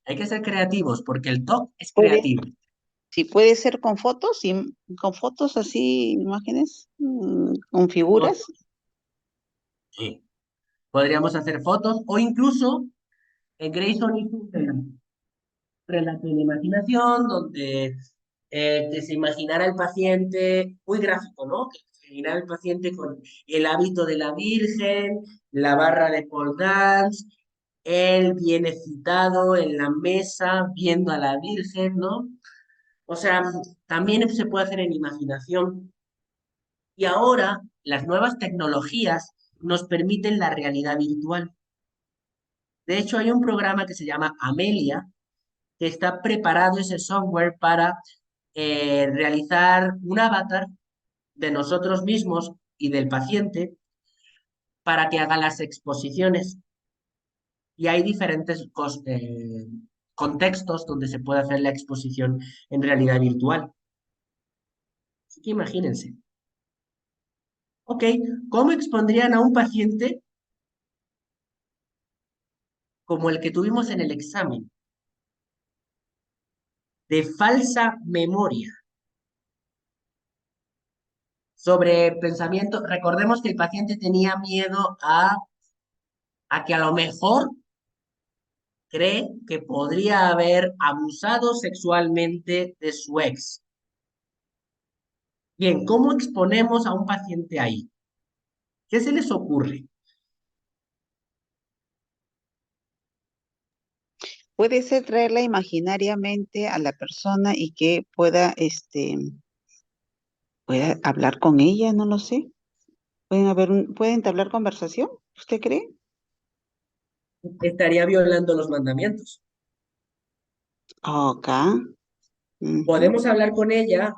[SPEAKER 1] Hay que ser creativos porque el TOC es
[SPEAKER 2] Puede,
[SPEAKER 1] creativo.
[SPEAKER 2] sí, puede ser con fotos, con fotos así, imágenes, con figuras.
[SPEAKER 1] Sí. Podríamos hacer fotos o incluso Grayson hizo un relato de imaginación donde que se imaginara el paciente, muy gráfico, ¿no? Que se imaginara el paciente con el hábito de la Virgen, la barra de pole dance, él bien excitado en la mesa viendo a la Virgen, ¿no? O sea, también se puede hacer en imaginación. Y ahora las nuevas tecnologías nos permiten la realidad virtual. De hecho, hay un programa que se llama Amelia, que está preparado ese software para realizar un avatar de nosotros mismos y del paciente para que haga las exposiciones. Y hay diferentes contextos donde se puede hacer la exposición en realidad virtual. Así que imagínense. Ok, ¿cómo expondrían a un paciente como el que tuvimos en el examen de falsa memoria sobre pensamiento? Recordemos que el paciente tenía miedo a que a lo mejor cree que podría haber abusado sexualmente de su ex. Bien, ¿cómo exponemos a un paciente ahí? ¿Qué se les ocurre?
[SPEAKER 2] Puede ser traerla imaginariamente a la persona y que pueda hablar con ella, no lo sé. Pueden entablar conversación, ¿usted cree?
[SPEAKER 1] Estaría violando los mandamientos.
[SPEAKER 2] Ok. Ujú.
[SPEAKER 1] Podemos hablar con ella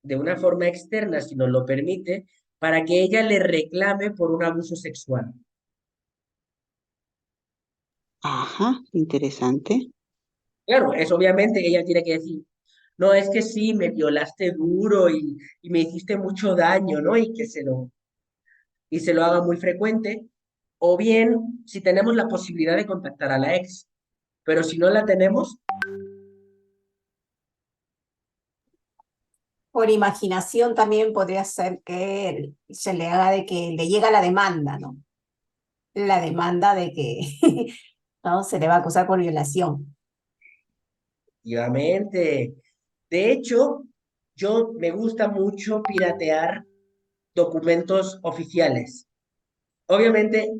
[SPEAKER 1] de una forma externa, si nos lo permite, para que ella le reclame por un abuso sexual.
[SPEAKER 2] Ajá, interesante.
[SPEAKER 1] Claro, es obviamente ella tiene que decir, no, es que sí, me violaste duro y me hiciste mucho daño, ¿no? Y se lo haga muy frecuente. O bien, si tenemos la posibilidad de contactar a la ex, pero si no la tenemos,
[SPEAKER 3] Por imaginación también podría ser que se le haga de que le llega la demanda, ¿no? La demanda de que ¿no? Se le va a acusar por violación.
[SPEAKER 1] efectivamente. De hecho, yo me gusta mucho piratear documentos oficiales. Obviamente,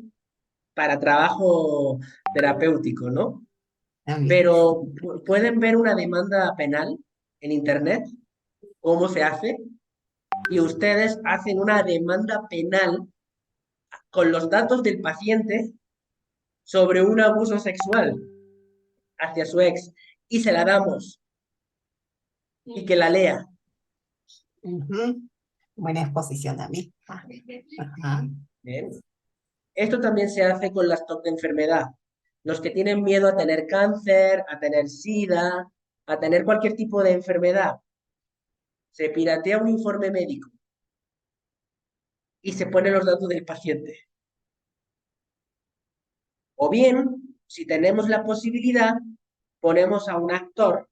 [SPEAKER 1] para trabajo terapéutico, ¿no?
[SPEAKER 3] También.
[SPEAKER 1] Pero pueden ver una demanda penal en Internet, cómo se hace, y ustedes hacen una demanda penal con los datos del paciente sobre un abuso sexual hacia su ex y se la damos y que la lea.
[SPEAKER 3] Ujú. Buena exposición también. Ajá.
[SPEAKER 1] ¿Bien? Esto también se hace con las TOC de enfermedad. Los que tienen miedo a tener cáncer, a tener SIDA, a tener cualquier tipo de enfermedad, se piratea un informe médico y se ponen los datos del paciente. O bien, si tenemos la posibilidad, ponemos a un actor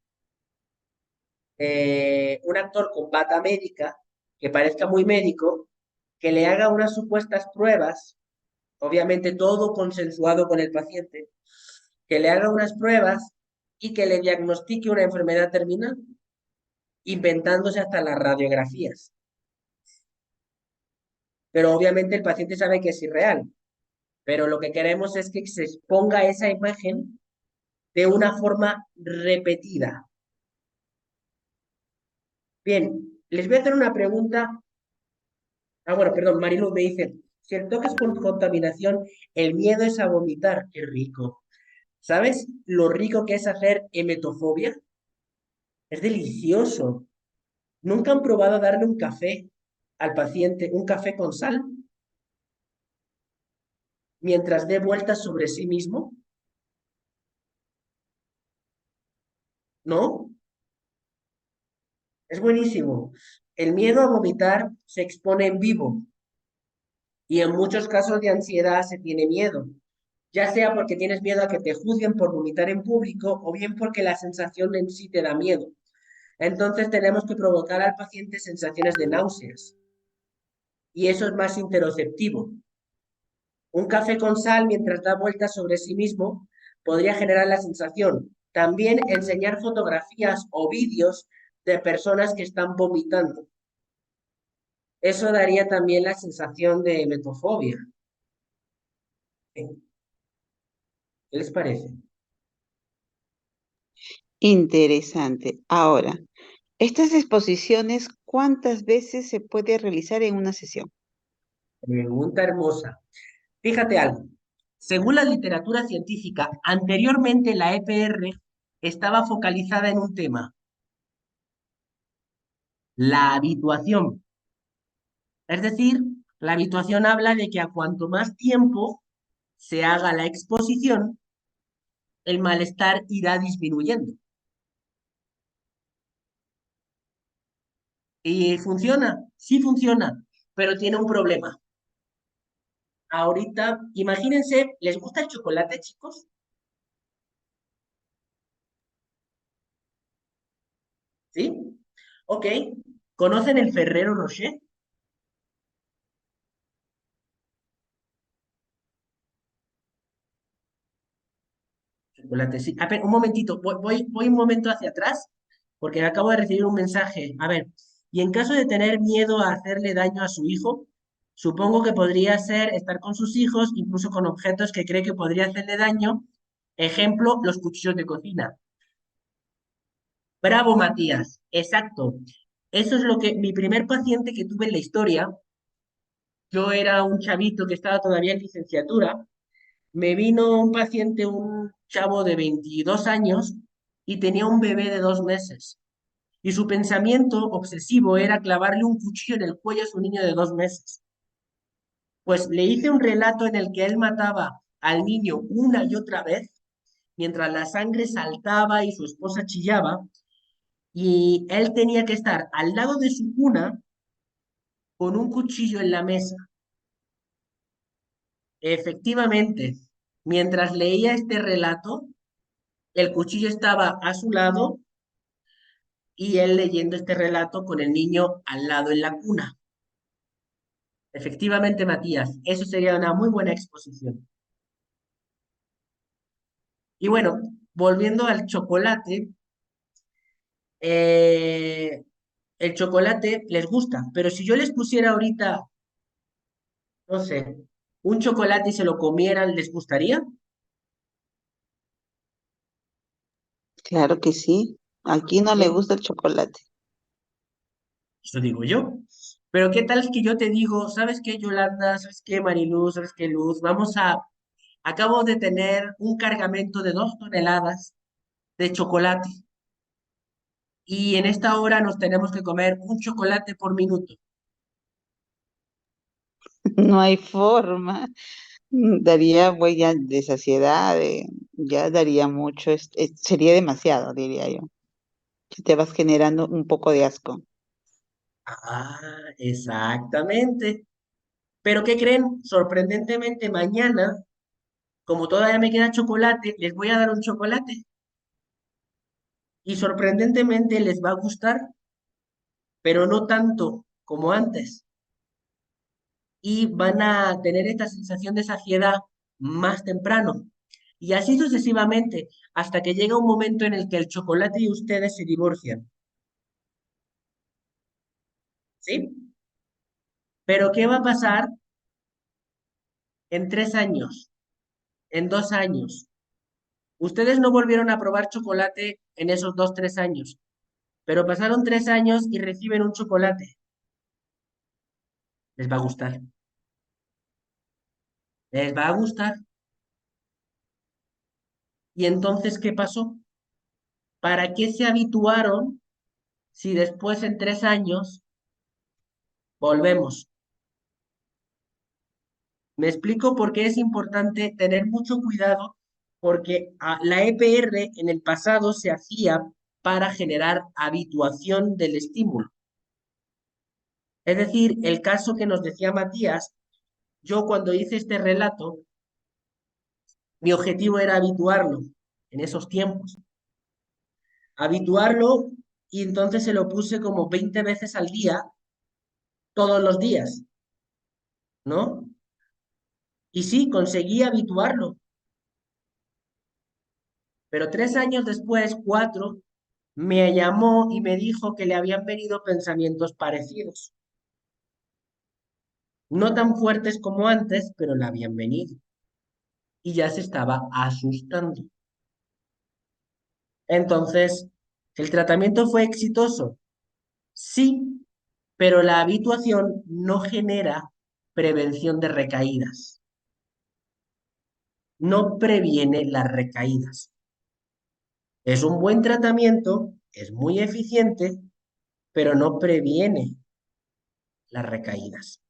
[SPEAKER 1] con bata médica, que parezca muy médico, que le haga unas supuestas pruebas, obviamente todo consensuado con el paciente, que le haga unas pruebas y que le diagnostique una enfermedad terminal, inventándose hasta las radiografías. Pero obviamente el paciente sabe que es irreal, pero lo que queremos es que se exponga esa imagen de una forma repetida. Bien, les voy a hacer una pregunta. Ah, bueno, perdón, Marilu me dice, si el toque es con contaminación, el miedo es a vomitar. Qué rico. ¿Sabes lo rico que es hacer emetofobia? Es delicioso. ¿Nunca han probado darle un café al paciente, un café con sal, mientras dé vueltas sobre sí mismo? ¿No? Es buenísimo. El miedo a vomitar se expone en vivo y en muchos casos de ansiedad se tiene miedo, ya sea porque tienes miedo a que te juzguen por vomitar en público o bien porque la sensación en sí te da miedo. Entonces tenemos que provocar al paciente sensaciones de náuseas y eso es más interoceptivo. Un café con sal mientras da vueltas sobre sí mismo podría generar la sensación. También enseñar fotografías o vídeos de personas que están vomitando. Eso daría también la sensación de metofobia. ¿Qué les parece?
[SPEAKER 2] Interesante. Ahora, estas exposiciones, ¿cuántas veces se puede realizar en una sesión?
[SPEAKER 1] Pregunta hermosa. Fíjate algo. Según la literatura científica, anteriormente la EPR estaba focalizada en un tema, la habituación. Es decir, la habituación habla de que a cuanto más tiempo se haga la exposición, el malestar irá disminuyendo. Y funciona, sí funciona, pero tiene un problema. Ahorita, imagínense, ¿les gusta el chocolate, chicos? ¿Sí? Ok. ¿Conocen el Ferrero Rocher? Chocolate, sí. A ver, un momentito, voy un momento hacia atrás, porque acabo de recibir un mensaje. A ver, y en caso de tener miedo a hacerle daño a su hijo, supongo que podría ser estar con sus hijos, incluso con objetos que cree que podría hacerle daño. Ejemplo, los cuchillos de cocina. Bravo, Matías. Exacto. Eso es lo que mi primer paciente que tuve en la historia, yo era un chavito que estaba todavía en licenciatura. Me vino un paciente, un chavo de 22 años, y tenía un bebé de 2 meses. Y su pensamiento obsesivo era clavarle un cuchillo en el cuello a su niño de 2 meses. Pues le hice un relato en el que él mataba al niño una y otra vez, mientras la sangre saltaba y su esposa chillaba, y él tenía que estar al lado de su cuna con un cuchillo en la mesa. Efectivamente, mientras leía este relato, el cuchillo estaba a su lado y él leyendo este relato con el niño al lado en la cuna. Efectivamente, Matías, eso sería una muy buena exposición. Y bueno, volviendo al chocolate, eh, el chocolate les gusta, pero si yo les pusiera ahorita, no sé, un chocolate y se lo comieran, ¿les gustaría?
[SPEAKER 2] Claro que sí. Aquí no le
[SPEAKER 1] Bien,
[SPEAKER 2] gusta el chocolate.
[SPEAKER 1] eso digo yo. Pero ¿qué tal que yo te digo, ¿sabes qué, Yolanda? ¿Sabes qué, Mariluz? ¿Sabes qué, Luz? Acabo de tener un cargamento de 2 toneladas de chocolate y en esta hora nos tenemos que comer un chocolate por minuto.
[SPEAKER 2] No hay forma. Daría huella de saciedad, ya daría mucho, sería demasiado, diría yo. Si te vas generando un poco de asco.
[SPEAKER 1] Ah, exactamente. Pero ¿qué creen? Sorprendentemente, mañana, como todavía me queda chocolate, les voy a dar un chocolate. Y sorprendentemente les va a gustar, pero no tanto como antes. Y van a tener esta sensación de saciedad más temprano. Y así sucesivamente, hasta que llega un momento en el que el chocolate y ustedes se divorcian. ¿Sí? Pero ¿qué va a pasar en 3 años, en 2 años? Ustedes no volvieron a probar chocolate en esos 2, 3 años, pero pasaron 3 años y reciben un chocolate. Les va a gustar. Les va a gustar. ¿Y entonces qué pasó? ¿Para qué se habituaron si después en 3 años volvemos? Me explico por qué es importante tener mucho cuidado, porque la EPR en el pasado se hacía para generar habituación del estímulo. Es decir, el caso que nos decía Matías, yo cuando hice este relato, mi objetivo era habituarlo en esos tiempos. Habituarlo y entonces se lo puse como 20 veces al día, todos los días, ¿no? Y sí, conseguí habituarlo, pero 3 años después, 4, me llamó y me dijo que le habían venido pensamientos parecidos. No tan fuertes como antes, pero le habían venido. Y ya se estaba asustando. Entonces, ¿el tratamiento fue exitoso? Sí, pero la habituación no genera prevención de recaídas. No previene las recaídas. Es un buen tratamiento, es muy eficiente, pero no previene las recaídas.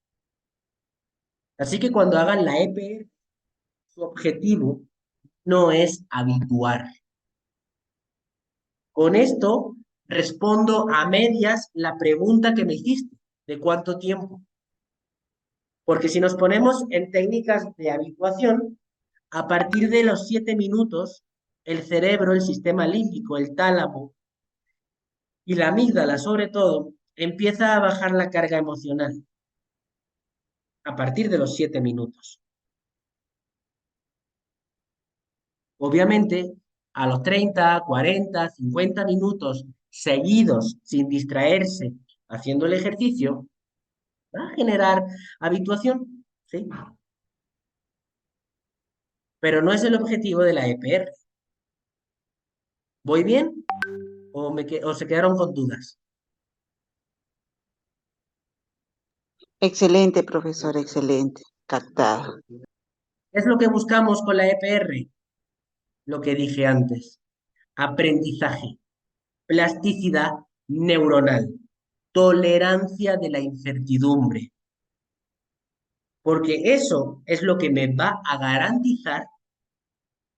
[SPEAKER 1] Así que cuando hagan la EPR, su objetivo no es habituar. Con esto respondo a medias la pregunta que me hiciste, ¿de cuánto tiempo? Porque si nos ponemos en técnicas de habituación, a partir de los 7 minutos, el cerebro, el sistema límbico, el tálamo y la amígdala sobre todo, empieza a bajar la carga emocional a partir de los 7 minutos. Obviamente, a los 30, 40, 50 minutos seguidos, sin distraerse, haciendo el ejercicio, va a generar habituación, ¿sí? Pero no es el objetivo de la EPR. ¿Voy bien? ¿O se quedaron con dudas?
[SPEAKER 2] Excelente, profesor, excelente. Captado.
[SPEAKER 1] Es lo que buscamos con la EPR, lo que dije antes. Aprendizaje, plasticidad neuronal, tolerancia de la incertidumbre, porque eso es lo que me va a garantizar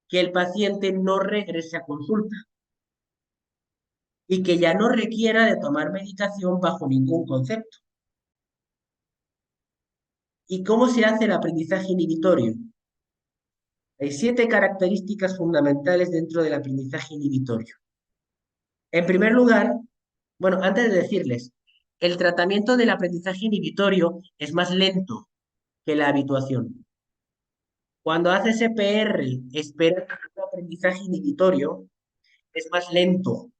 [SPEAKER 1] que el paciente no regrese a consulta y que ya no requiera de tomar medicación bajo ningún concepto. ¿Y cómo se hace el aprendizaje inhibitorio? Hay 7 características fundamentales dentro del aprendizaje inhibitorio. En primer lugar, bueno, antes de decirles, el tratamiento del aprendizaje inhibitorio es más lento que la habituación. Cuando haces EPR, espera un aprendizaje inhibitorio, es más lento,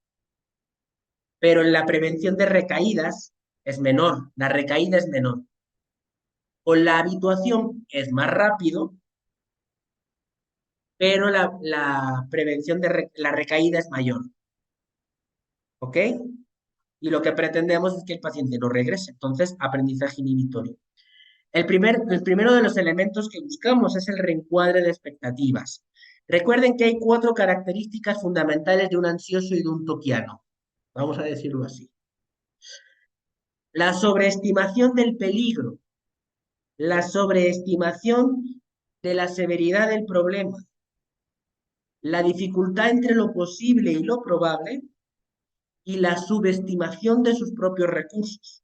[SPEAKER 1] pero en la prevención de recaídas es menor, la recaída es menor. Con la habituación es más rápido, pero la prevención de la recaída es mayor. ¿Ok? Y lo que pretendemos es que el paciente no regrese. Entonces, aprendizaje inhibitorio. El primero de los elementos que buscamos es el reencuadre de expectativas. Recuerden que hay 4 características fundamentales de un ansioso y de un toquiano. Vamos a decirlo así. La sobreestimación del peligro, la sobreestimación de la severidad del problema, la dificultad entre lo posible y lo probable y la subestimación de sus propios recursos.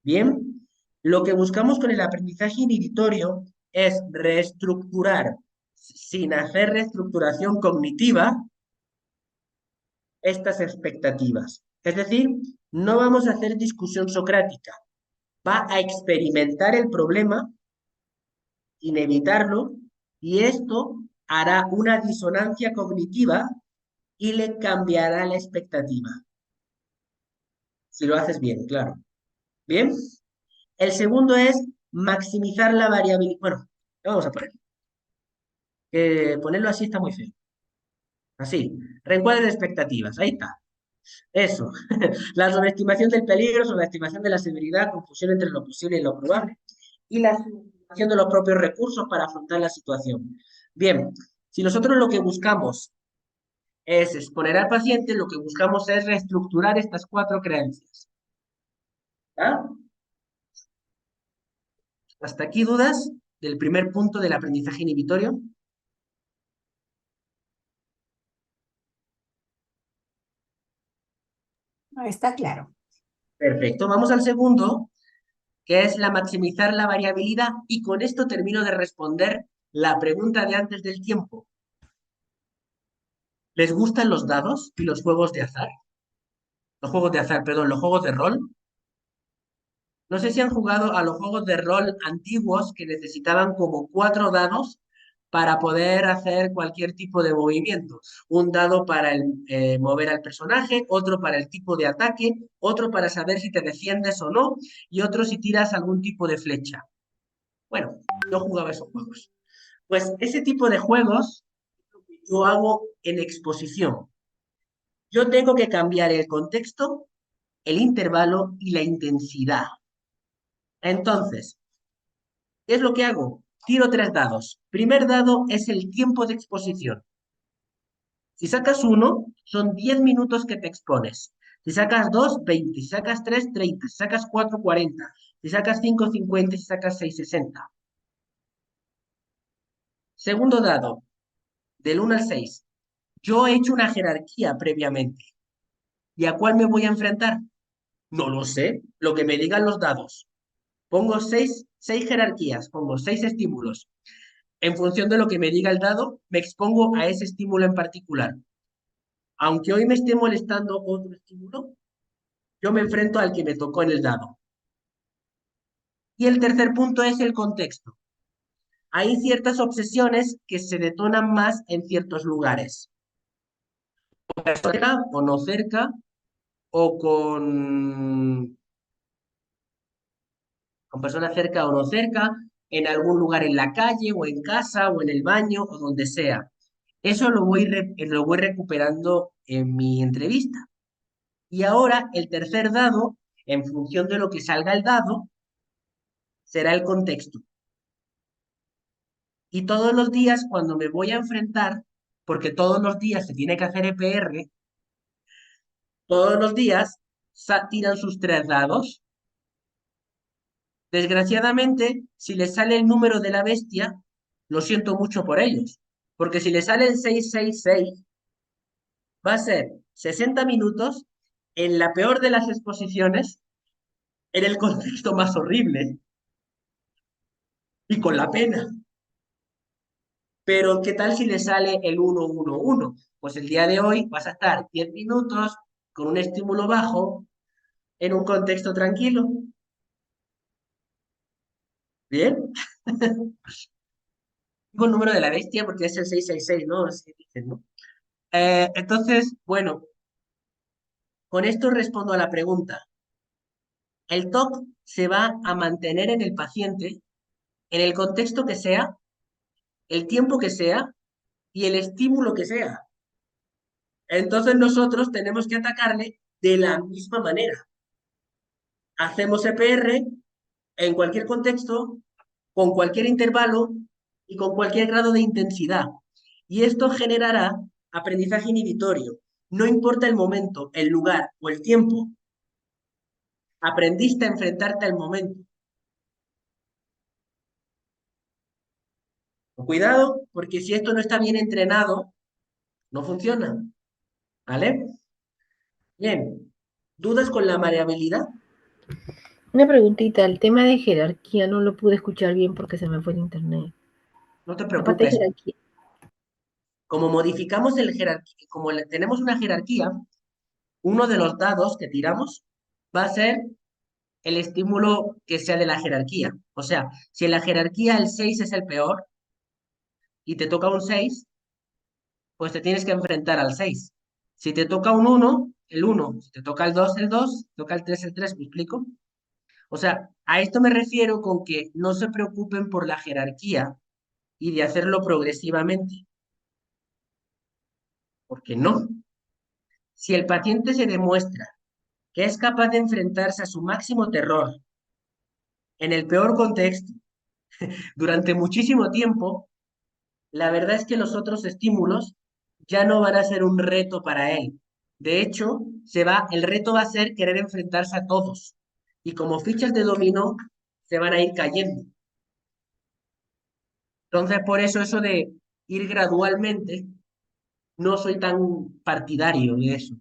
[SPEAKER 1] Bien, lo que buscamos con el aprendizaje inhibitorio es reestructurar, sin hacer reestructuración cognitiva, estas expectativas. Es decir, no vamos a hacer discusión socrática, va a experimentar el problema sin evitarlo y esto hará una disonancia cognitiva y le cambiará la expectativa. Si lo haces bien, claro. Bien. El segundo es maximizar la variabilidad. Bueno, vamos a ponerlo. Ponerlo así está muy feo. Así. Reencuadre de expectativas. Ahí está. Eso. La sobreestimación del peligro, sobreestimación de la severidad, confusión entre lo posible y lo probable. Y la subestimación de los propios recursos para afrontar la situación. Bien, si nosotros lo que buscamos es exponer al paciente, lo que buscamos es reestructurar estas 4 creencias. ¿Ah? ¿Hasta aquí dudas del primer punto del aprendizaje inhibitorio?
[SPEAKER 3] Está claro.
[SPEAKER 1] Perfecto. Vamos al segundo, que es la maximizar la variabilidad. Y con esto termino de responder la pregunta de antes del tiempo. ¿Les gustan los dados y los juegos de azar? Los juegos de azar, perdón, los juegos de rol. No sé si han jugado a los juegos de rol antiguos que necesitaban como 4 dados para poder hacer cualquier tipo de movimiento. Un dado para mover al personaje, otro para el tipo de ataque, otro para saber si te defiendes o no, y otro si tiras algún tipo de flecha. Bueno, yo jugaba esos juegos. Pues ese tipo de juegos yo hago en exposición. Yo tengo que cambiar el contexto, el intervalo y la intensidad. Entonces, ¿qué es lo que hago? Tiro 3 dados. Primer dado es el tiempo de exposición. Si sacas 1, son 10 minutos que te expones. Si sacas 2, 20. Si sacas 3, 30. Si sacas 4, 40. Si sacas 5, 50. Si sacas 6, 60. Segundo dado, del 1 al 6. Yo he hecho una jerarquía previamente. ¿Y a cuál me voy a enfrentar? No lo sé. Lo que me digan los dados. Pongo 6 jerarquías, pongo 6 estímulos. En función de lo que me diga el dado, me expongo a ese estímulo en particular. Aunque hoy me esté molestando otro estímulo, yo me enfrento al que me tocó en el dado. Y el tercer punto es el contexto. Hay ciertas obsesiones que se detonan más en ciertos lugares. O cerca o no cerca, o con personas cerca o no cerca, en algún lugar en la calle, o en casa, o en el baño, o donde sea. Eso lo voy recuperando en mi entrevista. Y ahora el tercer dado, en función de lo que salga el dado, será el contexto. Y todos los días cuando me voy a enfrentar, porque todos los días se tiene que hacer EPR, Todos los días tiran sus 3 dados. Desgraciadamente, si les sale el número de la bestia, lo siento mucho por ellos. Porque si les sale el 666, va a ser 60 minutos en la peor de las exposiciones, en el contexto más horrible y con la pena. Pero, ¿qué tal si le sale el 111? Pues el día de hoy vas a estar 10 minutos con un estímulo bajo en un contexto tranquilo. ¿Bien? Digo el número de la bestia porque es el 666, ¿no? Así dicen, ¿no? Entonces, bueno, con esto respondo a la pregunta. El TOC se va a mantener en el paciente en el contexto que sea, el tiempo que sea y el estímulo que sea. Entonces nosotros tenemos que atacarle de la misma manera. Hacemos EPR en cualquier contexto, con cualquier intervalo y con cualquier grado de intensidad. Y esto generará aprendizaje inhibitorio. No importa el momento, el lugar o el tiempo, aprendiste a enfrentarte al momento. Cuidado, porque si esto no está bien entrenado, no funciona. ¿Vale? Bien. ¿Dudas con la variabilidad?
[SPEAKER 4] Una preguntita, el tema de jerarquía no lo pude escuchar bien porque se me fue el internet.
[SPEAKER 1] No te
[SPEAKER 4] La parte de
[SPEAKER 1] preocupes.
[SPEAKER 4] jerarquía.
[SPEAKER 1] Como modificamos el jerarquía, como tenemos una jerarquía, uno de los dados que tiramos va a ser el estímulo que sea de la jerarquía. O sea, si en la jerarquía el 6 es el peor y te toca un 6, pues te tienes que enfrentar al 6. Si te toca un 1, el 1. Si te toca el 2, el 2. Si te toca el 3, el 3. ¿Me explico? O sea, a esto me refiero con que no se preocupen por la jerarquía y de hacerlo progresivamente, porque no. Si el paciente se demuestra que es capaz de enfrentarse a su máximo terror en el peor contexto durante muchísimo tiempo, la verdad es que los otros estímulos ya no van a ser un reto para él. De hecho, el reto va a ser querer enfrentarse a todos. Y como fichas de dominó, se van a ir cayendo. Entonces, por eso de ir gradualmente, no soy tan partidario de eso.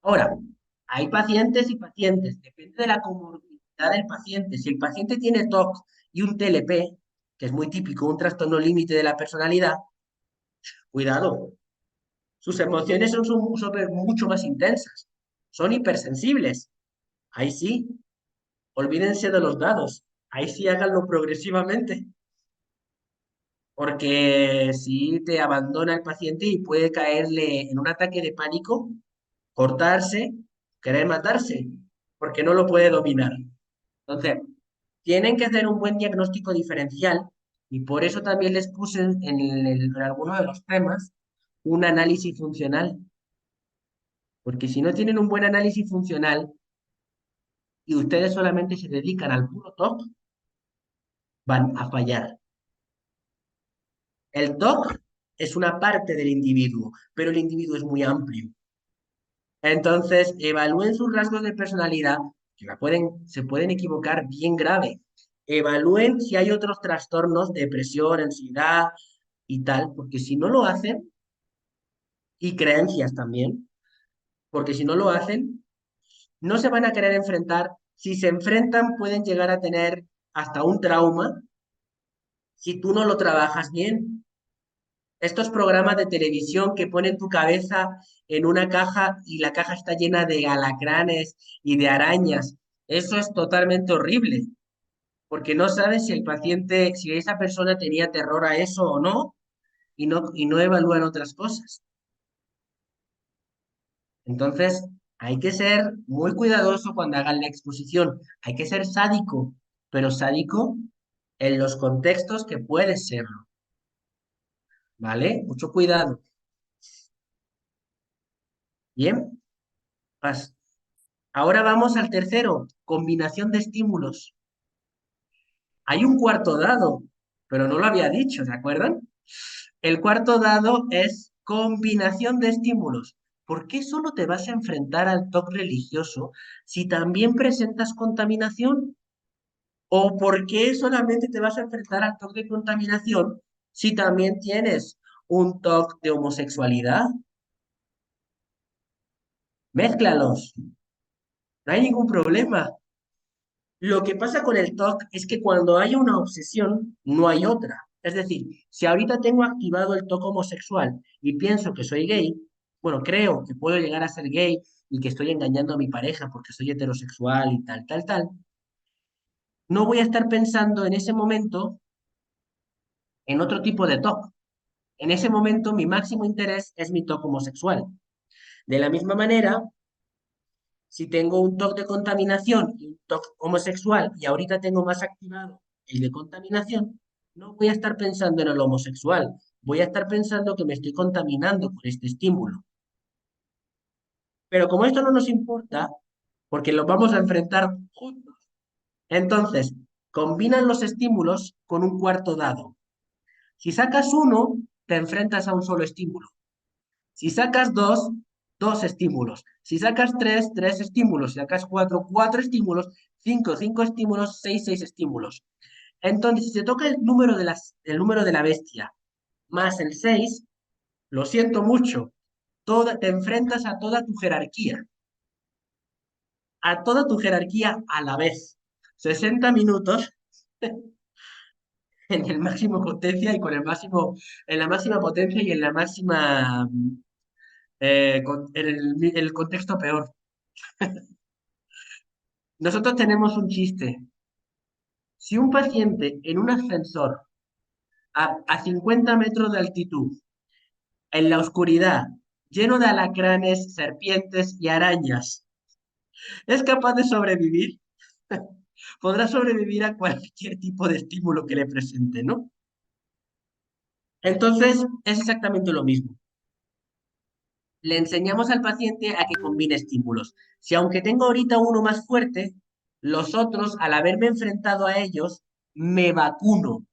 [SPEAKER 1] Ahora, hay pacientes y pacientes, depende de la comorbilidad del paciente. Si el paciente tiene TOC y un TLP, que es muy típico, un trastorno límite de la personalidad, cuidado, sus emociones son mucho más intensas, son hipersensibles. Ahí sí, olvídense de los dados, ahí sí háganlo progresivamente, porque si te abandona el paciente y puede caerle en un ataque de pánico, cortarse, querer matarse, porque no lo puede dominar. Entonces, tienen que hacer un buen diagnóstico diferencial y por eso también les puse en algunos de los temas un análisis funcional, porque si no tienen un buen análisis funcional y ustedes solamente se dedican al puro TOC, van a fallar. El TOC es una parte del individuo, pero el individuo es muy amplio. Entonces, evalúen sus rasgos de personalidad, que se pueden equivocar bien grave. Evalúen si hay otros trastornos, depresión, ansiedad y tal, porque si no lo hacen, y creencias también, porque si no lo hacen, no se van a querer enfrentar. Si se enfrentan, pueden llegar a tener hasta un trauma si tú no lo trabajas bien. Estos programas de televisión que ponen tu cabeza en una caja y la caja está llena de alacranes y de arañas, eso es totalmente horrible, porque no sabes si el paciente, si esa persona tenía terror a eso o no, y no evalúan otras cosas. Entonces, hay que ser muy cuidadoso cuando hagan la exposición. Hay que ser sádico, pero sádico en los contextos que puedes serlo, ¿vale? Mucho cuidado. Bien, pas- ahora vamos al tercero, combinación de estímulos. Hay un cuarto dado, pero no lo había dicho, ¿se acuerdan? El cuarto dado es Combinación de estímulos. ¿Por qué solo te vas a enfrentar al TOC religioso si también presentas contaminación? ¿O por qué solamente te vas a enfrentar al TOC de contaminación si también tienes un TOC de homosexualidad? Mézclalos, no hay ningún problema. Lo que pasa con el TOC es que cuando hay una obsesión, no hay otra. Es decir, si ahorita tengo activado el TOC homosexual y pienso que soy gay, bueno, creo que puedo llegar a ser gay y que estoy engañando a mi pareja porque soy heterosexual y tal, tal, tal, no voy a estar pensando en ese momento en otro tipo de TOC. En ese momento mi máximo interés es mi TOC homosexual. De la misma manera, si tengo un TOC de contaminación y un TOC homosexual y ahorita tengo más activado el de contaminación, no voy a estar pensando en el homosexual, voy a estar pensando que me estoy contaminando con este estímulo. Pero como esto no nos importa, porque lo vamos a enfrentar juntos, entonces combinan los estímulos con un cuarto dado. Si sacas uno, te enfrentas a un solo estímulo. Si sacas dos, dos estímulos. Si sacas tres, tres estímulos. Si sacas cuatro, cuatro estímulos. Cinco, cinco estímulos. Seis, seis estímulos. Entonces, si se toca el número de la bestia más el 6, lo siento mucho, te enfrentas a toda tu jerarquía. A toda tu jerarquía a la vez. 60 minutos en el máximo potencia y con el máximo, en la máxima potencia y en la máxima, en el contexto peor. Nosotros tenemos un chiste. Si un paciente en un ascensor a 50 metros de altitud, en la oscuridad, lleno de alacranes, serpientes y arañas, es capaz de sobrevivir, podrá sobrevivir a cualquier tipo de estímulo que le presente, ¿no? Entonces, es exactamente lo mismo. Le enseñamos al paciente a que combine estímulos. Si aunque tengo ahorita uno más fuerte, los otros, al haberme enfrentado a ellos, me vacuno.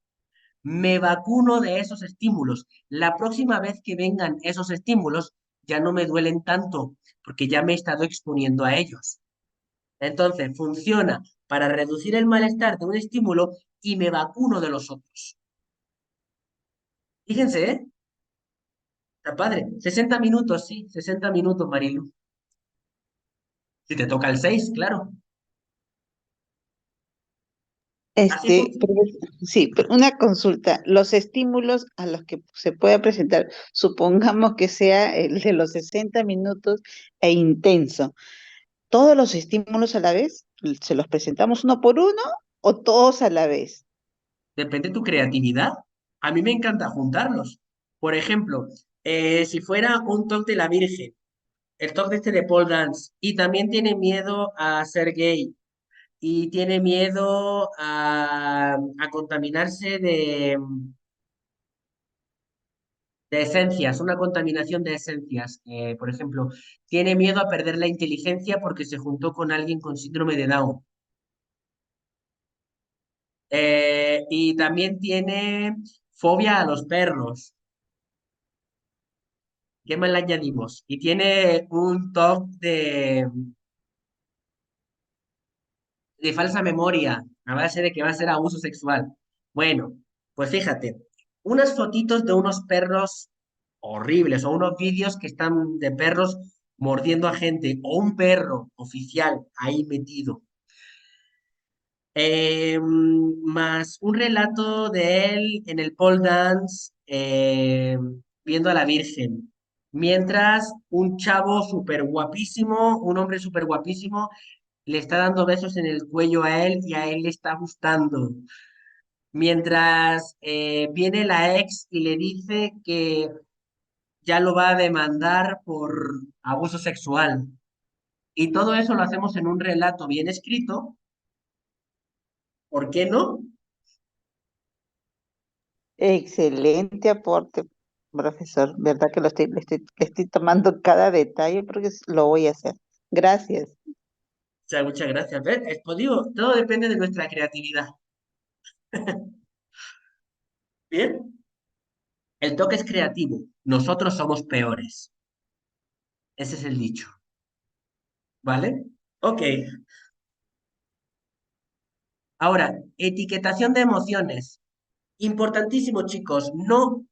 [SPEAKER 1] Me vacuno de esos estímulos. La próxima vez que vengan esos estímulos, ya no me duelen tanto, porque ya me he estado exponiendo a ellos. Entonces, funciona para reducir el malestar de un estímulo y me vacuno de los otros. Fíjense, ¿eh? Está padre. 60 minutos, sí, 60 minutos, Marilu. Si te toca el 6, claro. Así funciona.
[SPEAKER 2] Sí, pero una consulta. Los estímulos a los que se pueda presentar, supongamos que sea el de los 60 minutos e intenso. ¿Todos los estímulos a la vez? ¿Se los presentamos uno por uno o todos a la vez?
[SPEAKER 1] Depende de tu creatividad. A mí me encanta juntarlos. Por ejemplo, si fuera un talk de la Virgen, el talk de este de Paul Dance, y también tiene miedo a ser gay, y tiene miedo a contaminarse de esencias, una contaminación de esencias. Por ejemplo, tiene miedo a perder la inteligencia porque se juntó con alguien con síndrome de Down. Y también tiene fobia a los perros. ¿Qué más le añadimos? Y tiene un top de falsa memoria, a base de que va a ser abuso sexual. Bueno, pues fíjate, unas fotitos de unos perros horribles o unos vídeos que están de perros mordiendo a gente o un perro oficial ahí metido. Más un relato de él en el pole dance viendo a la Virgen. Mientras un chavo súper guapísimo, un hombre súper guapísimo, le está dando besos en el cuello a él y a él le está gustando. Mientras viene la ex y le dice que ya lo va a demandar por abuso sexual. Y todo eso lo hacemos en un relato bien escrito. ¿Por qué no?
[SPEAKER 2] Excelente aporte, profesor. ¿Verdad que le estoy tomando cada detalle porque lo voy a hacer? Gracias.
[SPEAKER 1] O sea, muchas gracias. ¿Ves? Pues digo, todo depende de nuestra creatividad. Bien. El toque es creativo, nosotros somos peores. Ese es el dicho, ¿vale? Ok. Ahora, etiquetación de emociones. Importantísimo, chicos, no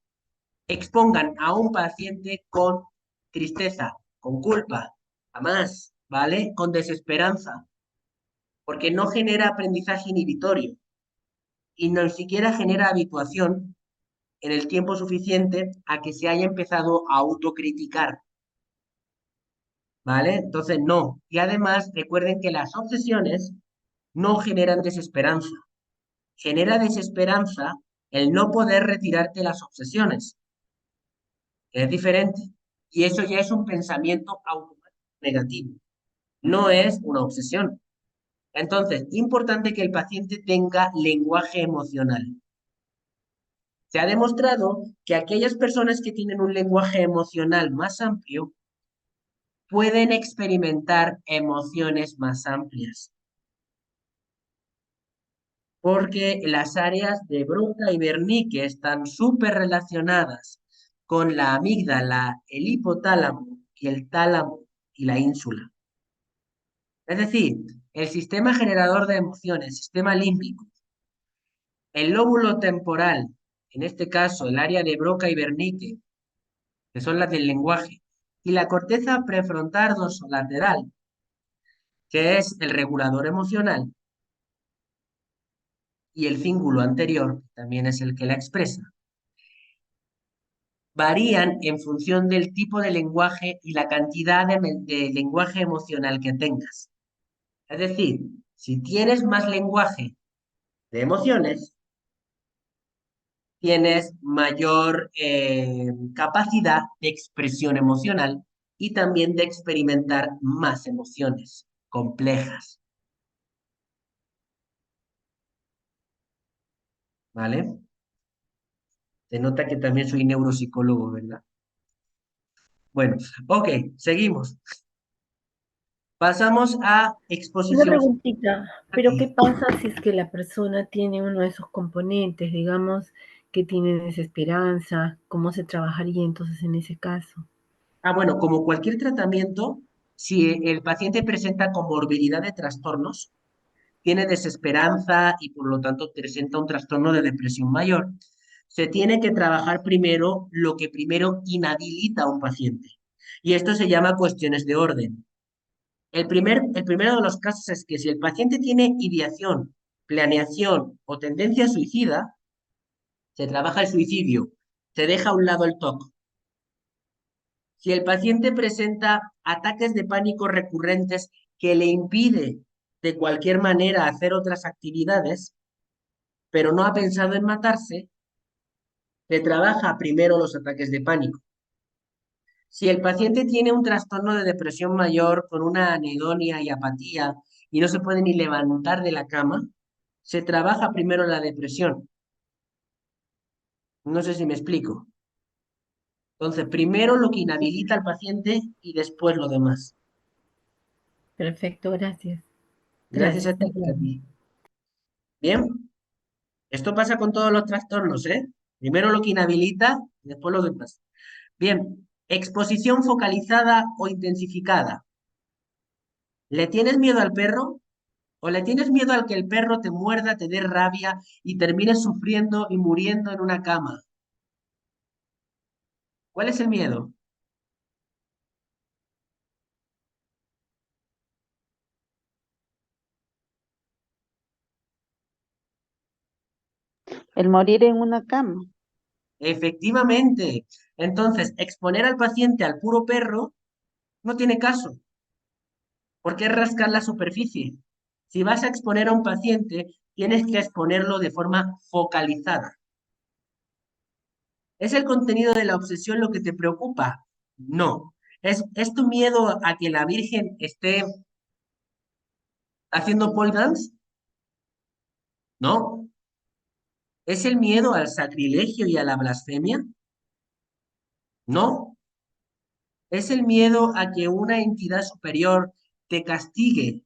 [SPEAKER 1] expongan a un paciente con tristeza, con culpa, jamás, ¿vale? Con desesperanza, porque no genera aprendizaje inhibitorio y no siquiera genera habituación en el tiempo suficiente a que se haya empezado a autocriticar, ¿vale? Entonces, no. Y además, recuerden que las obsesiones no generan desesperanza. Genera desesperanza el no poder retirarte las obsesiones, que es diferente. Y eso ya es un pensamiento automático negativo, no es una obsesión. Entonces, importante que el paciente tenga lenguaje emocional. Se ha demostrado que aquellas personas que tienen un lenguaje emocional más amplio pueden experimentar emociones más amplias, porque las áreas de Broca y Wernicke están súper relacionadas con la amígdala, el hipotálamo y el tálamo y la ínsula. Es decir, el sistema generador de emociones, el sistema límbico, el lóbulo temporal, en este caso el área de Broca y Wernicke, que son las del lenguaje, y la corteza prefrontal dorsolateral, que es el regulador emocional, y el cíngulo anterior, que también es el que la expresa, varían en función del tipo de lenguaje y la cantidad de lenguaje emocional que tengas. Es decir, si tienes más lenguaje de emociones, tienes mayor capacidad de expresión emocional y también de experimentar más emociones complejas, ¿vale? Se nota que también soy neuropsicólogo, ¿verdad? Bueno, ok, seguimos. Pasamos a
[SPEAKER 4] Una
[SPEAKER 1] exposición.
[SPEAKER 4] preguntita, pero ¿qué pasa si es que la persona tiene uno de esos componentes, digamos, que tiene desesperanza? ¿Cómo se trabajaría entonces en ese caso?
[SPEAKER 1] Bueno, como cualquier tratamiento, si el paciente presenta comorbilidad de trastornos, tiene desesperanza y por lo tanto presenta un trastorno de depresión mayor, se tiene que trabajar primero lo que primero inhabilita a un paciente. Y esto se llama cuestiones de orden. El primero de los casos es que si el paciente tiene ideación, planeación o tendencia suicida, se trabaja el suicidio, se deja a un lado el TOC. Si el paciente presenta ataques de pánico recurrentes que le impide de cualquier manera hacer otras actividades, pero no ha pensado en matarse, se trabaja primero los ataques de pánico. Si el paciente tiene un trastorno de depresión mayor con una anedonia y apatía y no se puede ni levantar de la cama, se trabaja primero la depresión. No sé si me explico. Entonces, primero lo que inhabilita al paciente y después lo demás.
[SPEAKER 4] Perfecto, gracias.
[SPEAKER 1] Gracias
[SPEAKER 4] Gracias.
[SPEAKER 1] a ti. Bien, esto pasa con todos los trastornos, ¿eh? Primero lo que inhabilita y después lo demás. Bien, exposición focalizada o intensificada. ¿Le tienes miedo al perro? ¿O le tienes miedo al que el perro te muerda, te dé rabia y termines sufriendo y muriendo en una cama? ¿Cuál es el miedo?
[SPEAKER 2] El morir en una cama.
[SPEAKER 1] Efectivamente. Entonces, exponer al paciente al puro perro no tiene caso, porque es rascar la superficie. Si vas a exponer a un paciente, tienes que exponerlo de forma focalizada. ¿Es el contenido de la obsesión lo que te preocupa? No. ¿Es tu miedo a que la Virgen esté haciendo pole dance? No. ¿Es el miedo al sacrilegio y a la blasfemia? No. ¿Es el miedo a que una entidad superior te castigue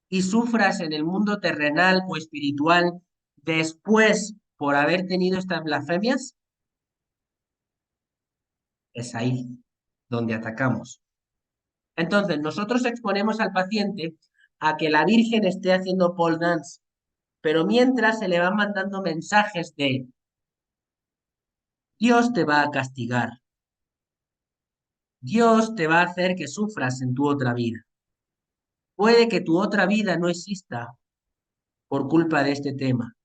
[SPEAKER 1] y sufras en el mundo terrenal o espiritual después por haber tenido estas blasfemias? Es ahí donde atacamos. Entonces, nosotros exponemos al paciente a que la Virgen esté haciendo pole dance, pero mientras se le van mandando mensajes de Dios te va a castigar, Dios te va a hacer que sufras en tu otra vida. Puede que tu otra vida no exista por culpa de este tema,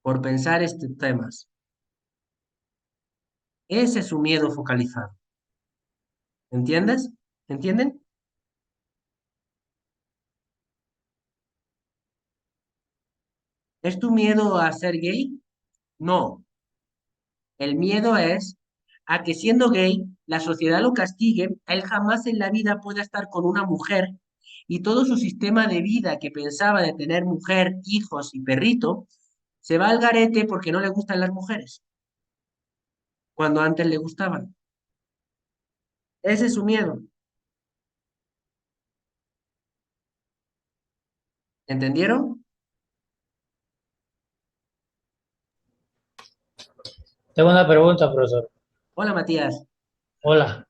[SPEAKER 1] por pensar estos temas. Ese es su miedo focalizado. ¿Entiendes? ¿Entienden? ¿Es tu miedo a ser gay? No. El miedo es a que siendo gay, la sociedad lo castigue, él jamás en la vida pueda estar con una mujer y todo su sistema de vida que pensaba de tener mujer, hijos y perrito, se va al garete porque no le gustan las mujeres, cuando antes le gustaban. Ese es su miedo. ¿Entendieron?
[SPEAKER 5] Tengo una pregunta, profesor.
[SPEAKER 1] Hola, Matías.
[SPEAKER 5] Hola,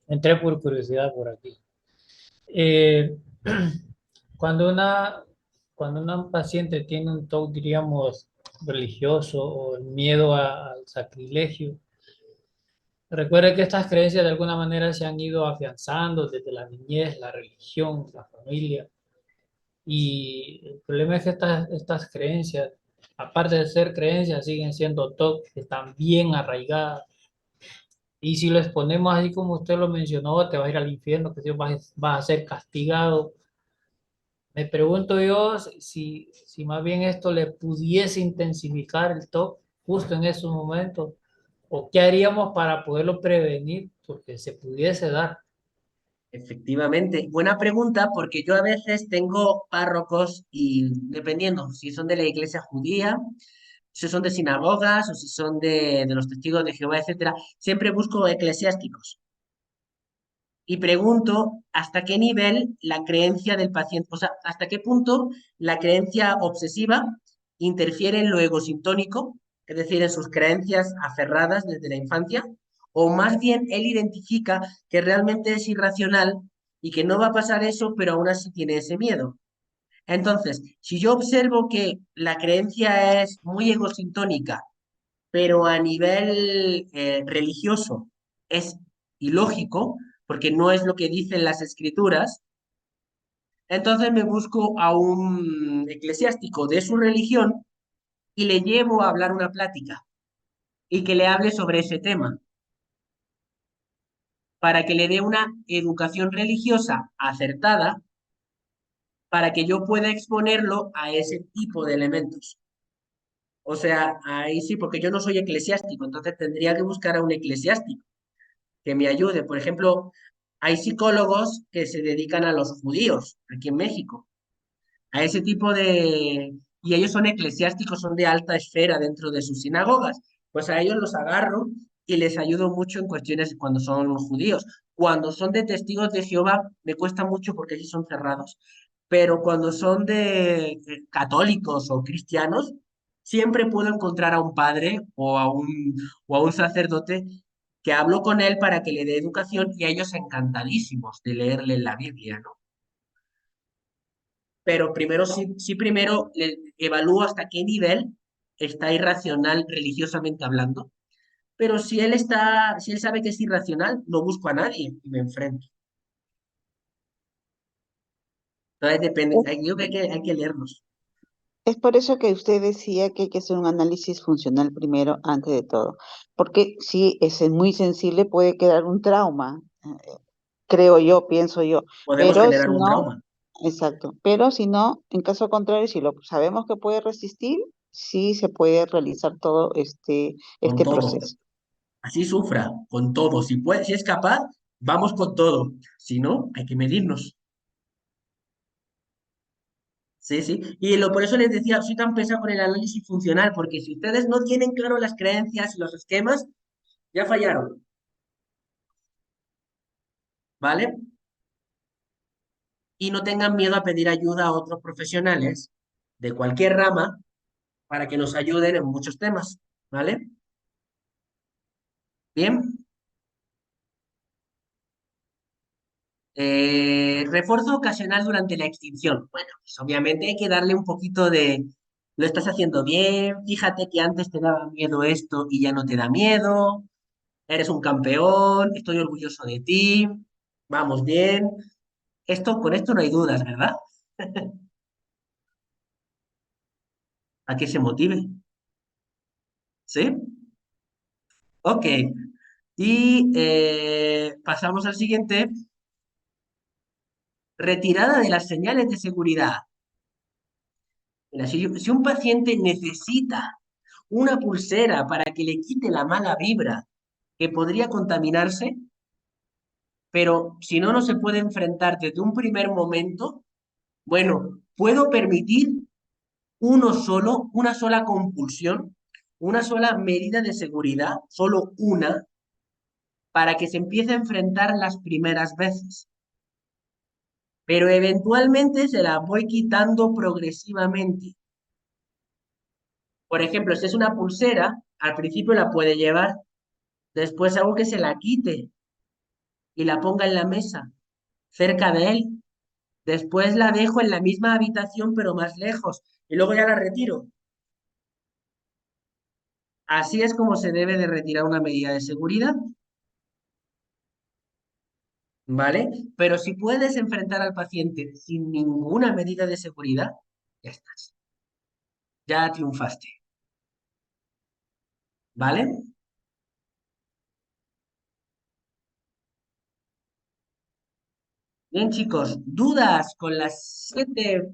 [SPEAKER 5] entré por curiosidad por aquí. Eh, cuando una paciente tiene un TOC, diríamos, religioso o el miedo al sacrilegio, recuerde que estas creencias de alguna manera se han ido afianzando desde la niñez, la religión, la familia. Y el problema es que estas creencias, aparte de ser creencias, siguen siendo TOC que están bien arraigadas. Y si lo exponemos así como usted lo mencionó, te vas a ir al infierno, que Dios vas a ser castigado. Me pregunto yo si más bien esto le pudiese intensificar el TOC justo en esos momentos, o qué haríamos para poderlo prevenir, porque se pudiese dar.
[SPEAKER 1] Efectivamente, buena pregunta, porque yo a veces tengo párrocos y dependiendo si son de la iglesia judía, si son de sinagogas o si son de los testigos de Jehová, etcétera, siempre busco eclesiásticos y pregunto hasta qué nivel la creencia del paciente, o sea, hasta qué punto la creencia obsesiva interfiere en lo egosintónico, es decir, en sus creencias aferradas desde la infancia, o más bien él identifica que realmente es irracional y que no va a pasar eso, pero aún así tiene ese miedo. Entonces, si yo observo que la creencia es muy egosintónica, pero a nivel religioso es ilógico, porque no es lo que dicen las escrituras, entonces me busco a un eclesiástico de su religión y le llevo a hablar una plática y que le hable sobre ese tema, para que le dé una educación religiosa acertada, para que yo pueda exponerlo a ese tipo de elementos. O sea, ahí sí, porque yo no soy eclesiástico, entonces tendría que buscar a un eclesiástico que me ayude. Por ejemplo, hay psicólogos que se dedican a los judíos aquí en México, a ese tipo de... Y ellos son eclesiásticos, son de alta esfera dentro de sus sinagogas. Pues a ellos los agarro y les ayudo mucho en cuestiones cuando son judíos. Cuando son de testigos de Jehová, me cuesta mucho porque allí son cerrados. Pero cuando son de católicos o cristianos, siempre puedo encontrar a un padre o a un sacerdote que hablo con él para que le dé educación y a ellos encantadísimos de leerle la Biblia, ¿no? Pero primero sí primero le evalúo hasta qué nivel está irracional religiosamente hablando. Pero si él sabe que es irracional, no busco a nadie y me enfrento. Entonces depende, yo creo que hay que leerlos.
[SPEAKER 2] Es por eso que usted decía que hay que hacer un análisis funcional primero, antes de todo, porque si es muy sensible puede quedar un trauma, creo yo, pienso yo,
[SPEAKER 1] Podemos
[SPEAKER 2] pero
[SPEAKER 1] generar
[SPEAKER 2] si
[SPEAKER 1] un
[SPEAKER 2] no,
[SPEAKER 1] trauma
[SPEAKER 2] exacto, pero si no, en caso contrario, si lo sabemos que puede resistir, sí se puede realizar todo
[SPEAKER 1] con
[SPEAKER 2] este
[SPEAKER 1] todo.
[SPEAKER 2] proceso.
[SPEAKER 1] Así sufra, con todo. Si puede, si es capaz, vamos con todo. Si no, hay que medirnos. Sí, sí. Y por eso les decía, soy tan pesado con el análisis funcional, porque si ustedes no tienen claro las creencias y los esquemas, ya fallaron, ¿vale? Y no tengan miedo a pedir ayuda a otros profesionales de cualquier rama para que nos ayuden en muchos temas, ¿vale? Bien. Refuerzo ocasional durante la extinción. Bueno, pues obviamente hay que darle un poquito de, lo estás haciendo bien, fíjate que antes te daba miedo esto y ya no te da miedo, eres un campeón, estoy orgulloso de ti, vamos bien. Con esto no hay dudas, ¿verdad? A que se motive, ¿sí? Ok. Y pasamos al siguiente. Retirada de las señales de seguridad. Mira, si un paciente necesita una pulsera para que le quite la mala vibra que podría contaminarse, pero si no, no se puede enfrentar desde un primer momento, bueno, puedo permitir una sola compulsión, una sola medida de seguridad, solo una, para que se empiece a enfrentar las primeras veces. Pero eventualmente se la voy quitando progresivamente. Por ejemplo, si es una pulsera, al principio la puede llevar, después hago que se la quite y la ponga en la mesa, cerca de él. Después la dejo en la misma habitación, pero más lejos, y luego ya la retiro. Así es como se debe de retirar una medida de seguridad, ¿vale? Pero si puedes enfrentar al paciente sin ninguna medida de seguridad, ya estás, ya triunfaste, ¿vale? Bien, chicos, ¿dudas con las siete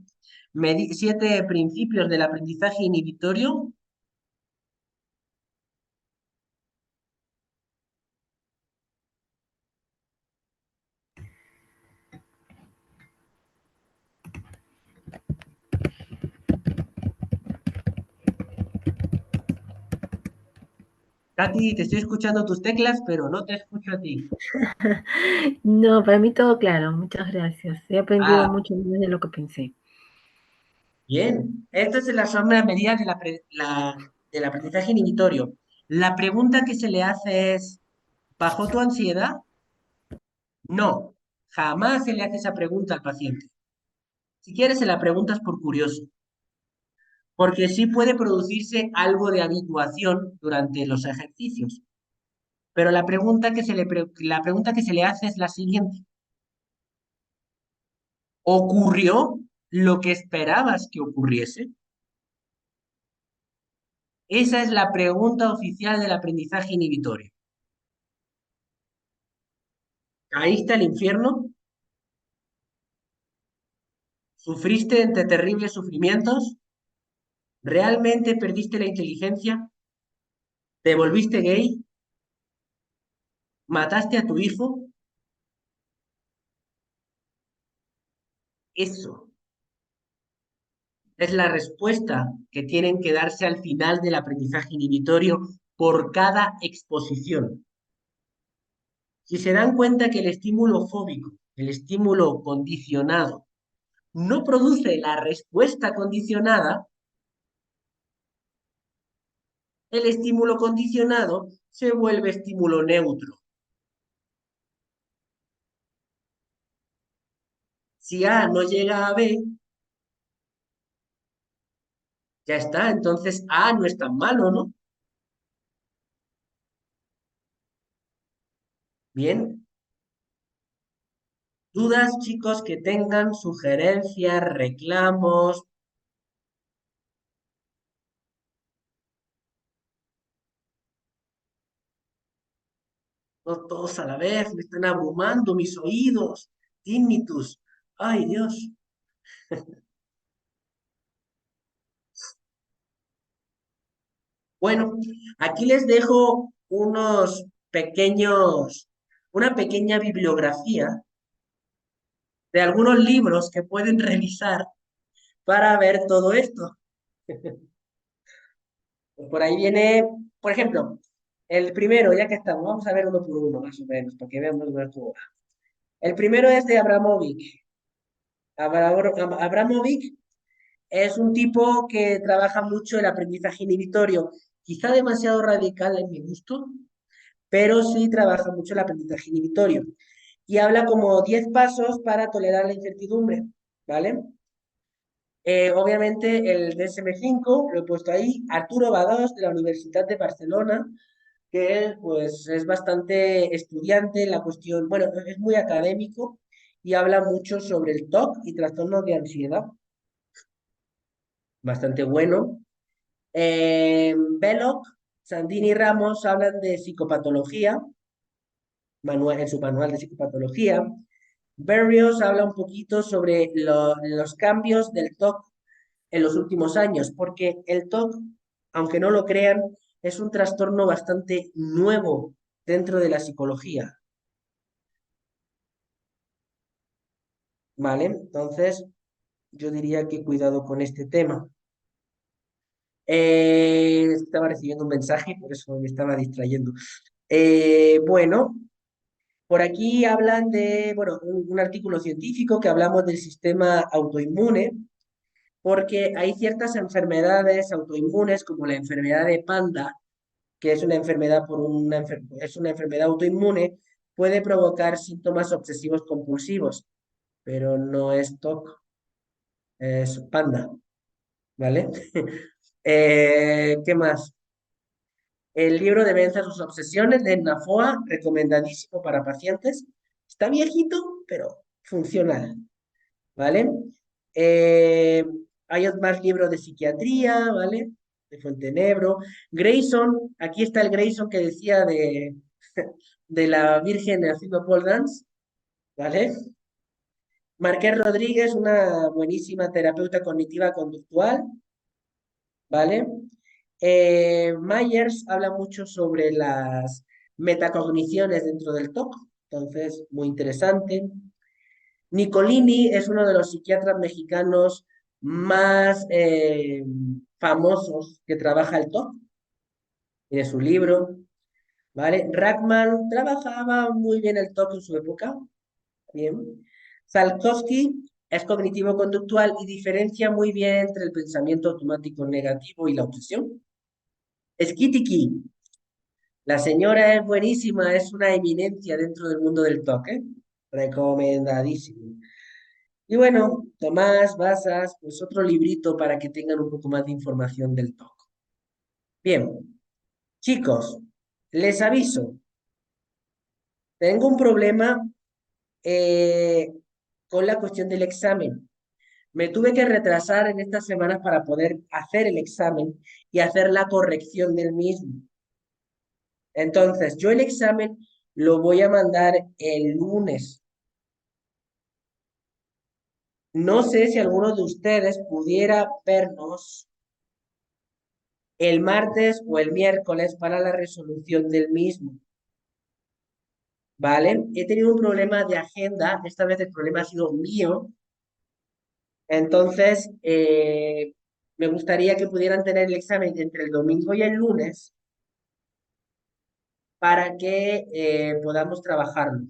[SPEAKER 1] principios del aprendizaje inhibitorio? Katy, te estoy escuchando tus teclas, pero no te escucho a ti.
[SPEAKER 4] No, para mí todo claro, muchas gracias. He aprendido
[SPEAKER 1] Ah,
[SPEAKER 4] mucho más de lo que pensé.
[SPEAKER 1] bien. Estas son las medidas del aprendizaje inhibitorio. La pregunta que se le hace es, ¿bajó tu ansiedad? No, jamás se le hace esa pregunta al paciente. Si quieres, se la preguntas por curioso, porque sí puede producirse algo de habituación durante los ejercicios. Pero la pregunta que se le hace es la siguiente. ¿Ocurrió lo que esperabas que ocurriese? Esa es la pregunta oficial del aprendizaje inhibitorio. ¿Caíste al infierno? ¿Sufriste entre terribles sufrimientos? ¿Realmente perdiste la inteligencia? ¿Te volviste gay? ¿Mataste a tu hijo? Eso es la respuesta que tienen que darse al final del aprendizaje inhibitorio por cada exposición. Si se dan cuenta que el estímulo fóbico, el estímulo condicionado, no produce la respuesta condicionada, el estímulo condicionado se vuelve estímulo neutro. Si A no llega a B, ya está, entonces A no es tan malo, ¿no? Bien, dudas, chicos, que tengan sugerencias, reclamos, no todos a la vez, me están abrumando mis oídos, tinnitus. Ay, Dios. Bueno, aquí les dejo una pequeña bibliografía de algunos libros que pueden revisar para ver todo esto. Pues por ahí viene, por ejemplo, el primero, ya que estamos, vamos a ver uno por uno, más o menos, para que veamos cómo va. El primero es de Abramovich. Abramovich es un tipo que trabaja mucho el aprendizaje inhibitorio, quizá demasiado radical en mi gusto, pero sí trabaja mucho el aprendizaje inhibitorio. y habla como 10 pasos para tolerar la incertidumbre, ¿vale? Obviamente el DSM-5 lo he puesto ahí, Arturo Badós de la Universidad de Barcelona, que pues es bastante estudiante en la cuestión, bueno, es muy académico y habla mucho sobre el TOC y trastornos de ansiedad, bastante bueno. Belloc, Sandini y Ramos hablan de psicopatología, en su manual de psicopatología. Berrios habla un poquito sobre los cambios del TOC en los últimos años, porque el TOC, aunque no lo crean, es un trastorno bastante nuevo dentro de la psicología, ¿vale? Entonces, yo diría que cuidado con este tema. Estaba recibiendo un mensaje, por eso me estaba distrayendo. Bueno, por aquí hablan de, bueno, un artículo científico que hablamos del sistema autoinmune, porque hay ciertas enfermedades autoinmunes, como la enfermedad de Panda, que es una enfermedad es una enfermedad autoinmune, puede provocar síntomas obsesivos compulsivos, pero no es TOC, es Panda, ¿vale? ¿Qué más? El libro de Vence sus obsesiones de Nafoa, recomendadísimo para pacientes. Está viejito, pero funcional, ¿vale? Eh, hay más libros de psiquiatría, ¿vale? De Fuentenebro. Grayson, aquí está el Grayson que decía de la Virgen haciendo pole dance, ¿vale? Marqués Rodríguez, una buenísima terapeuta cognitiva conductual, ¿vale? Myers habla mucho sobre las metacogniciones dentro del TOC, entonces muy interesante. Nicolini es uno de los psiquiatras mexicanos más famosos que trabaja el TOC, tiene su libro, ¿vale? Rackman trabajaba muy bien el TOC en su época, bien. Salkowski es cognitivo-conductual y diferencia muy bien entre el pensamiento automático negativo y la obsesión. Skitiki, la señora es buenísima, es una eminencia dentro del mundo del toque. Recomendadísimo. Y bueno, Tomás, Basas, pues otro librito para que tengan un poco más de información del toque. Bien, chicos, les aviso, tengo un problema eh, con la cuestión del examen. Me tuve que retrasar en estas semanas para poder hacer el examen y hacer la corrección del mismo. Entonces, yo el examen lo voy a mandar el lunes. No sé si alguno de ustedes pudiera vernos el martes o el miércoles para la resolución del mismo. ¿Vale? He tenido un problema de agenda, esta vez el problema ha sido mío, entonces me gustaría que pudieran tener el examen entre el domingo y el lunes para que podamos trabajarlo.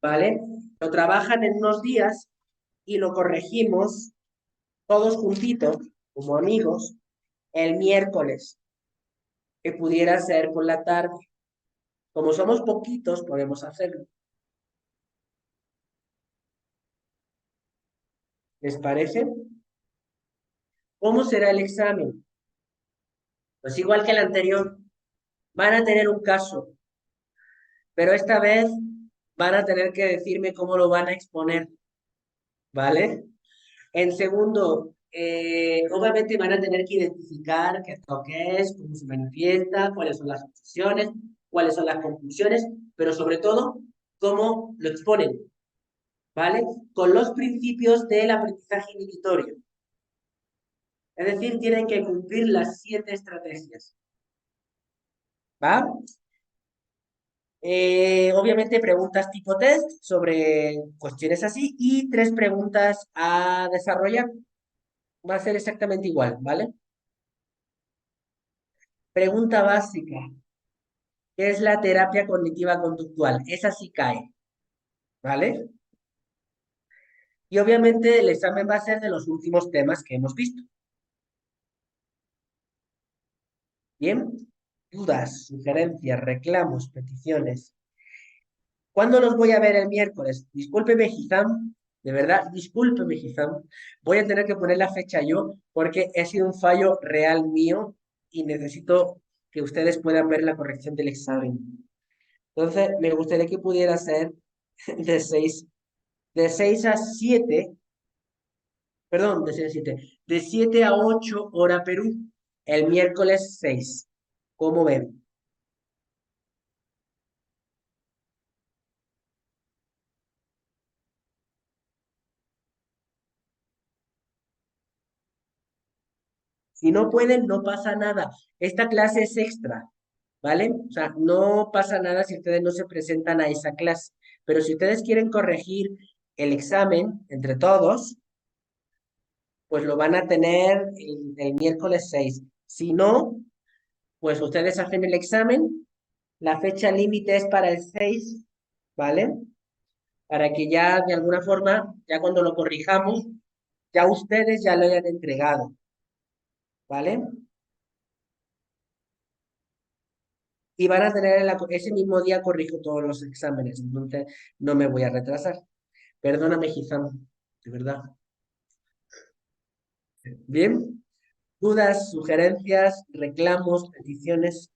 [SPEAKER 1] ¿Vale? Lo trabajan en unos días y lo corregimos todos juntitos, como amigos, el miércoles, que pudiera ser por la tarde. Como somos poquitos, podemos hacerlo. ¿Les parece? ¿Cómo será el examen? Pues igual que el anterior, van a tener un caso, pero esta vez van a tener que decirme cómo lo van a exponer, ¿vale? En segundo, obviamente van a tener que identificar qué qué es, cómo se manifiesta, cuáles son las obsesiones, cuáles son las conclusiones, pero sobre todo, cómo lo exponen, ¿vale? Con los principios del aprendizaje inhibitorio. Es decir, tienen que cumplir las 7 estrategias, ¿va? Obviamente preguntas tipo test sobre cuestiones así y 3 preguntas a desarrollar. Va a ser exactamente igual, ¿vale? Pregunta básica. ¿Qué es la terapia cognitiva conductual? Esa sí cae, ¿vale? Y obviamente el examen va a ser de los últimos temas que hemos visto. Bien, dudas, sugerencias, reclamos, peticiones. ¿Cuándo los voy a ver el miércoles? Discúlpeme, Gizam, de verdad, discúlpeme, Gizam. Voy a tener que poner la fecha yo porque ha sido un fallo real mío y necesito que ustedes puedan ver la corrección del examen. Entonces, me gustaría que pudiera ser de 6 a 7, perdón, de 6 a 7, de 7 a 8 hora Perú, el miércoles 6. ¿Cómo ven? Si no pueden, no pasa nada. Esta clase es extra, ¿vale? O sea, no pasa nada si ustedes no se presentan a esa clase. Pero si ustedes quieren corregir el examen entre todos, pues lo van a tener el miércoles 6. Si no, pues ustedes hacen el examen. La fecha límite es para el 6, ¿vale? Para que ya de alguna forma, ya cuando lo corrijamos, ya ustedes ya lo hayan entregado, ¿vale? Y van a tener ese mismo día corrijo todos los exámenes, entonces no me voy a retrasar. Perdóname, Gizam, de verdad. Bien, dudas, sugerencias, reclamos, peticiones.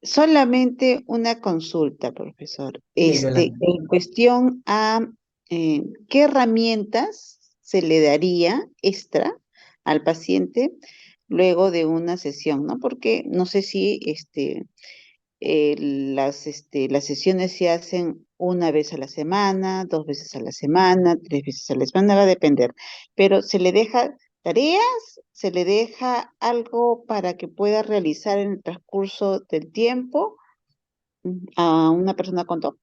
[SPEAKER 2] Solamente una consulta, profesor.
[SPEAKER 1] Dime, Yolanda.
[SPEAKER 2] En cuestión a qué herramientas se le daría extra al paciente luego de una sesión, ¿no? Porque no sé si las sesiones se hacen una vez a la semana, 2 veces a la semana, 3 veces a la semana, va a depender. Pero se le deja tareas, se le deja algo para que pueda realizar en el transcurso del tiempo a una persona con TOC.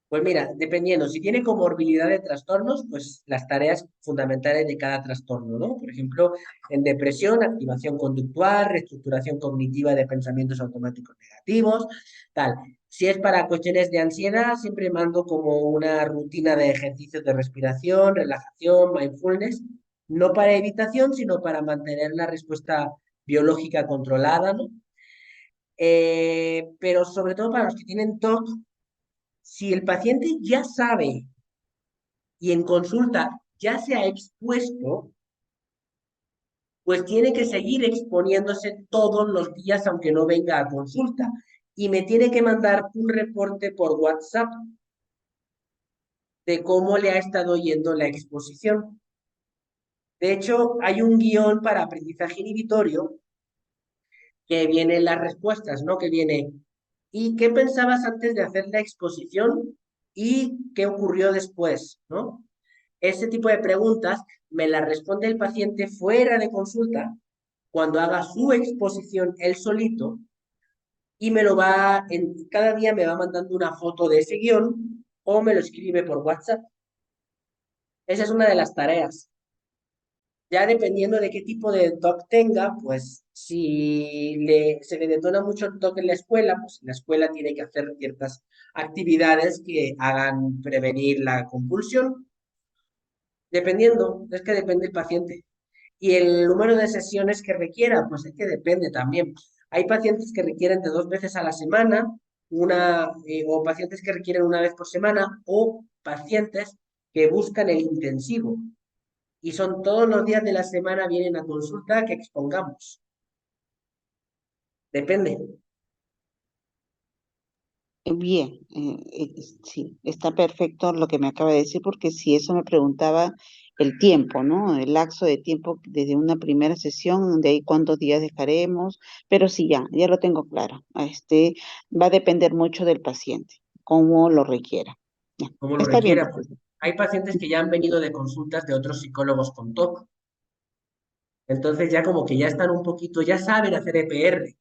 [SPEAKER 1] Pues mira, dependiendo, si tiene comorbilidad de trastornos, pues las tareas fundamentales de cada trastorno, ¿no? Por ejemplo, en depresión, activación conductual, reestructuración cognitiva de pensamientos automáticos negativos, tal. Si es para cuestiones de ansiedad, siempre mando como una rutina de ejercicios de respiración, relajación, mindfulness, no para evitación, sino para mantener la respuesta biológica controlada, ¿no? Pero sobre todo para los que tienen TOC, si el paciente ya sabe y en consulta ya se ha expuesto, pues tiene que seguir exponiéndose todos los días aunque no venga a consulta. Y me tiene que mandar un reporte por WhatsApp de cómo le ha estado yendo la exposición. De hecho, hay un guión para aprendizaje inhibitorio que viene las respuestas, ¿no? Que viene, ¿y qué pensabas antes de hacer la exposición? ¿Y qué ocurrió después? ¿No? Ese tipo de preguntas me las responde el paciente fuera de consulta, cuando haga su exposición él solito, y me lo va, cada día me va mandando una foto de ese guión o me lo escribe por WhatsApp. Esa es una de las tareas. Ya dependiendo de qué tipo de TOC tenga, pues si se le detona mucho el TOC en la escuela, pues la escuela tiene que hacer ciertas actividades que hagan prevenir la compulsión. Dependiendo, es que depende el paciente. Y el número de sesiones que requiera, pues es que depende también. Hay pacientes que requieren de 2 veces a la semana, o pacientes que requieren una vez por semana, o pacientes que buscan el intensivo. Y son todos los días de la semana vienen a consulta que expongamos. Depende.
[SPEAKER 2] Bien, sí, está perfecto lo que me acaba de decir, porque si eso me preguntaba el tiempo, ¿no? El lapso de tiempo desde una primera sesión, de ahí cuántos días dejaremos, pero sí, ya lo tengo claro. Va a depender mucho del paciente, cómo lo requiera. Ya,
[SPEAKER 1] Como lo
[SPEAKER 2] está bien,
[SPEAKER 1] requiera, pues.
[SPEAKER 2] profesor.
[SPEAKER 1] Hay pacientes que ya han venido de consultas de otros psicólogos con TOC. Entonces ya como que ya están un poquito, ya saben hacer EPR.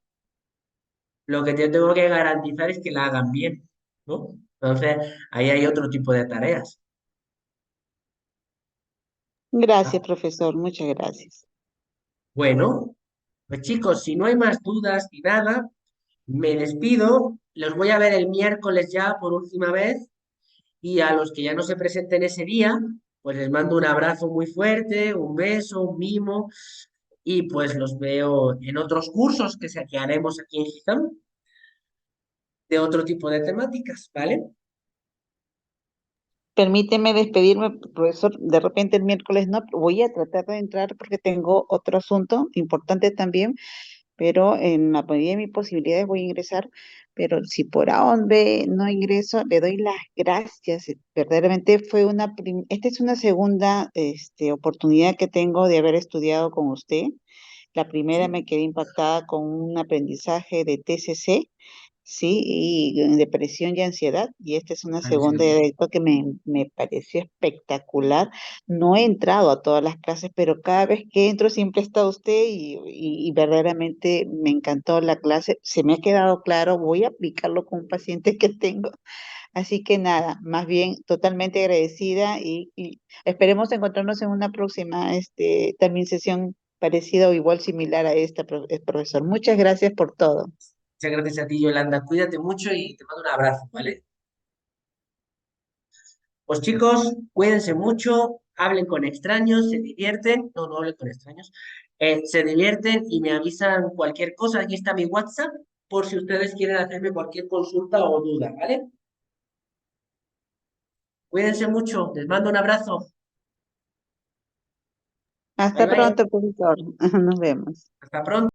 [SPEAKER 1] Lo que yo tengo que garantizar es que la hagan bien, ¿no? Entonces, ahí hay otro tipo de tareas.
[SPEAKER 2] Gracias,
[SPEAKER 1] Ah,
[SPEAKER 2] profesor, muchas gracias.
[SPEAKER 1] bueno, pues chicos, si no hay más dudas ni nada, me despido. Los voy a ver el miércoles ya por última vez y a los que ya no se presenten ese día, pues les mando un abrazo muy fuerte, un beso, un mimo y pues los veo en otros cursos que haremos aquí en Gizam de otro tipo de temáticas, ¿vale?
[SPEAKER 2] permíteme despedirme, profesor. De repente el miércoles no, voy a tratar de entrar porque tengo otro asunto importante también, pero en la medida de mis posibilidades voy a ingresar. Pero si por A o B no ingreso, le doy las gracias. Verdaderamente esta es una segunda oportunidad que tengo de haber estudiado con usted. La primera me quedé impactada con un aprendizaje de TCC, sí, y depresión y ansiedad, y esta es una segunda
[SPEAKER 1] Ansioso.
[SPEAKER 2] de esto que me pareció espectacular. No he entrado a todas las clases, pero cada vez que entro siempre está usted y verdaderamente me encantó la clase. Se me ha quedado claro, voy a aplicarlo con un paciente que tengo. Así que nada, más bien totalmente agradecida y esperemos encontrarnos en una próxima también sesión parecida o igual similar a esta, profesor. Muchas gracias por todo.
[SPEAKER 1] Muchas gracias a ti, Yolanda. Cuídate mucho y te mando un abrazo, ¿vale? Pues chicos, cuídense mucho, hablen con extraños, se divierten, no, no hablen con extraños, se divierten y me avisan cualquier cosa. Aquí está mi WhatsApp por si ustedes quieren hacerme cualquier consulta o duda, ¿vale? Cuídense mucho, les mando un abrazo. Bye
[SPEAKER 2] Hasta
[SPEAKER 1] bye,
[SPEAKER 2] pronto, profesor. Nos vemos.
[SPEAKER 1] hasta pronto.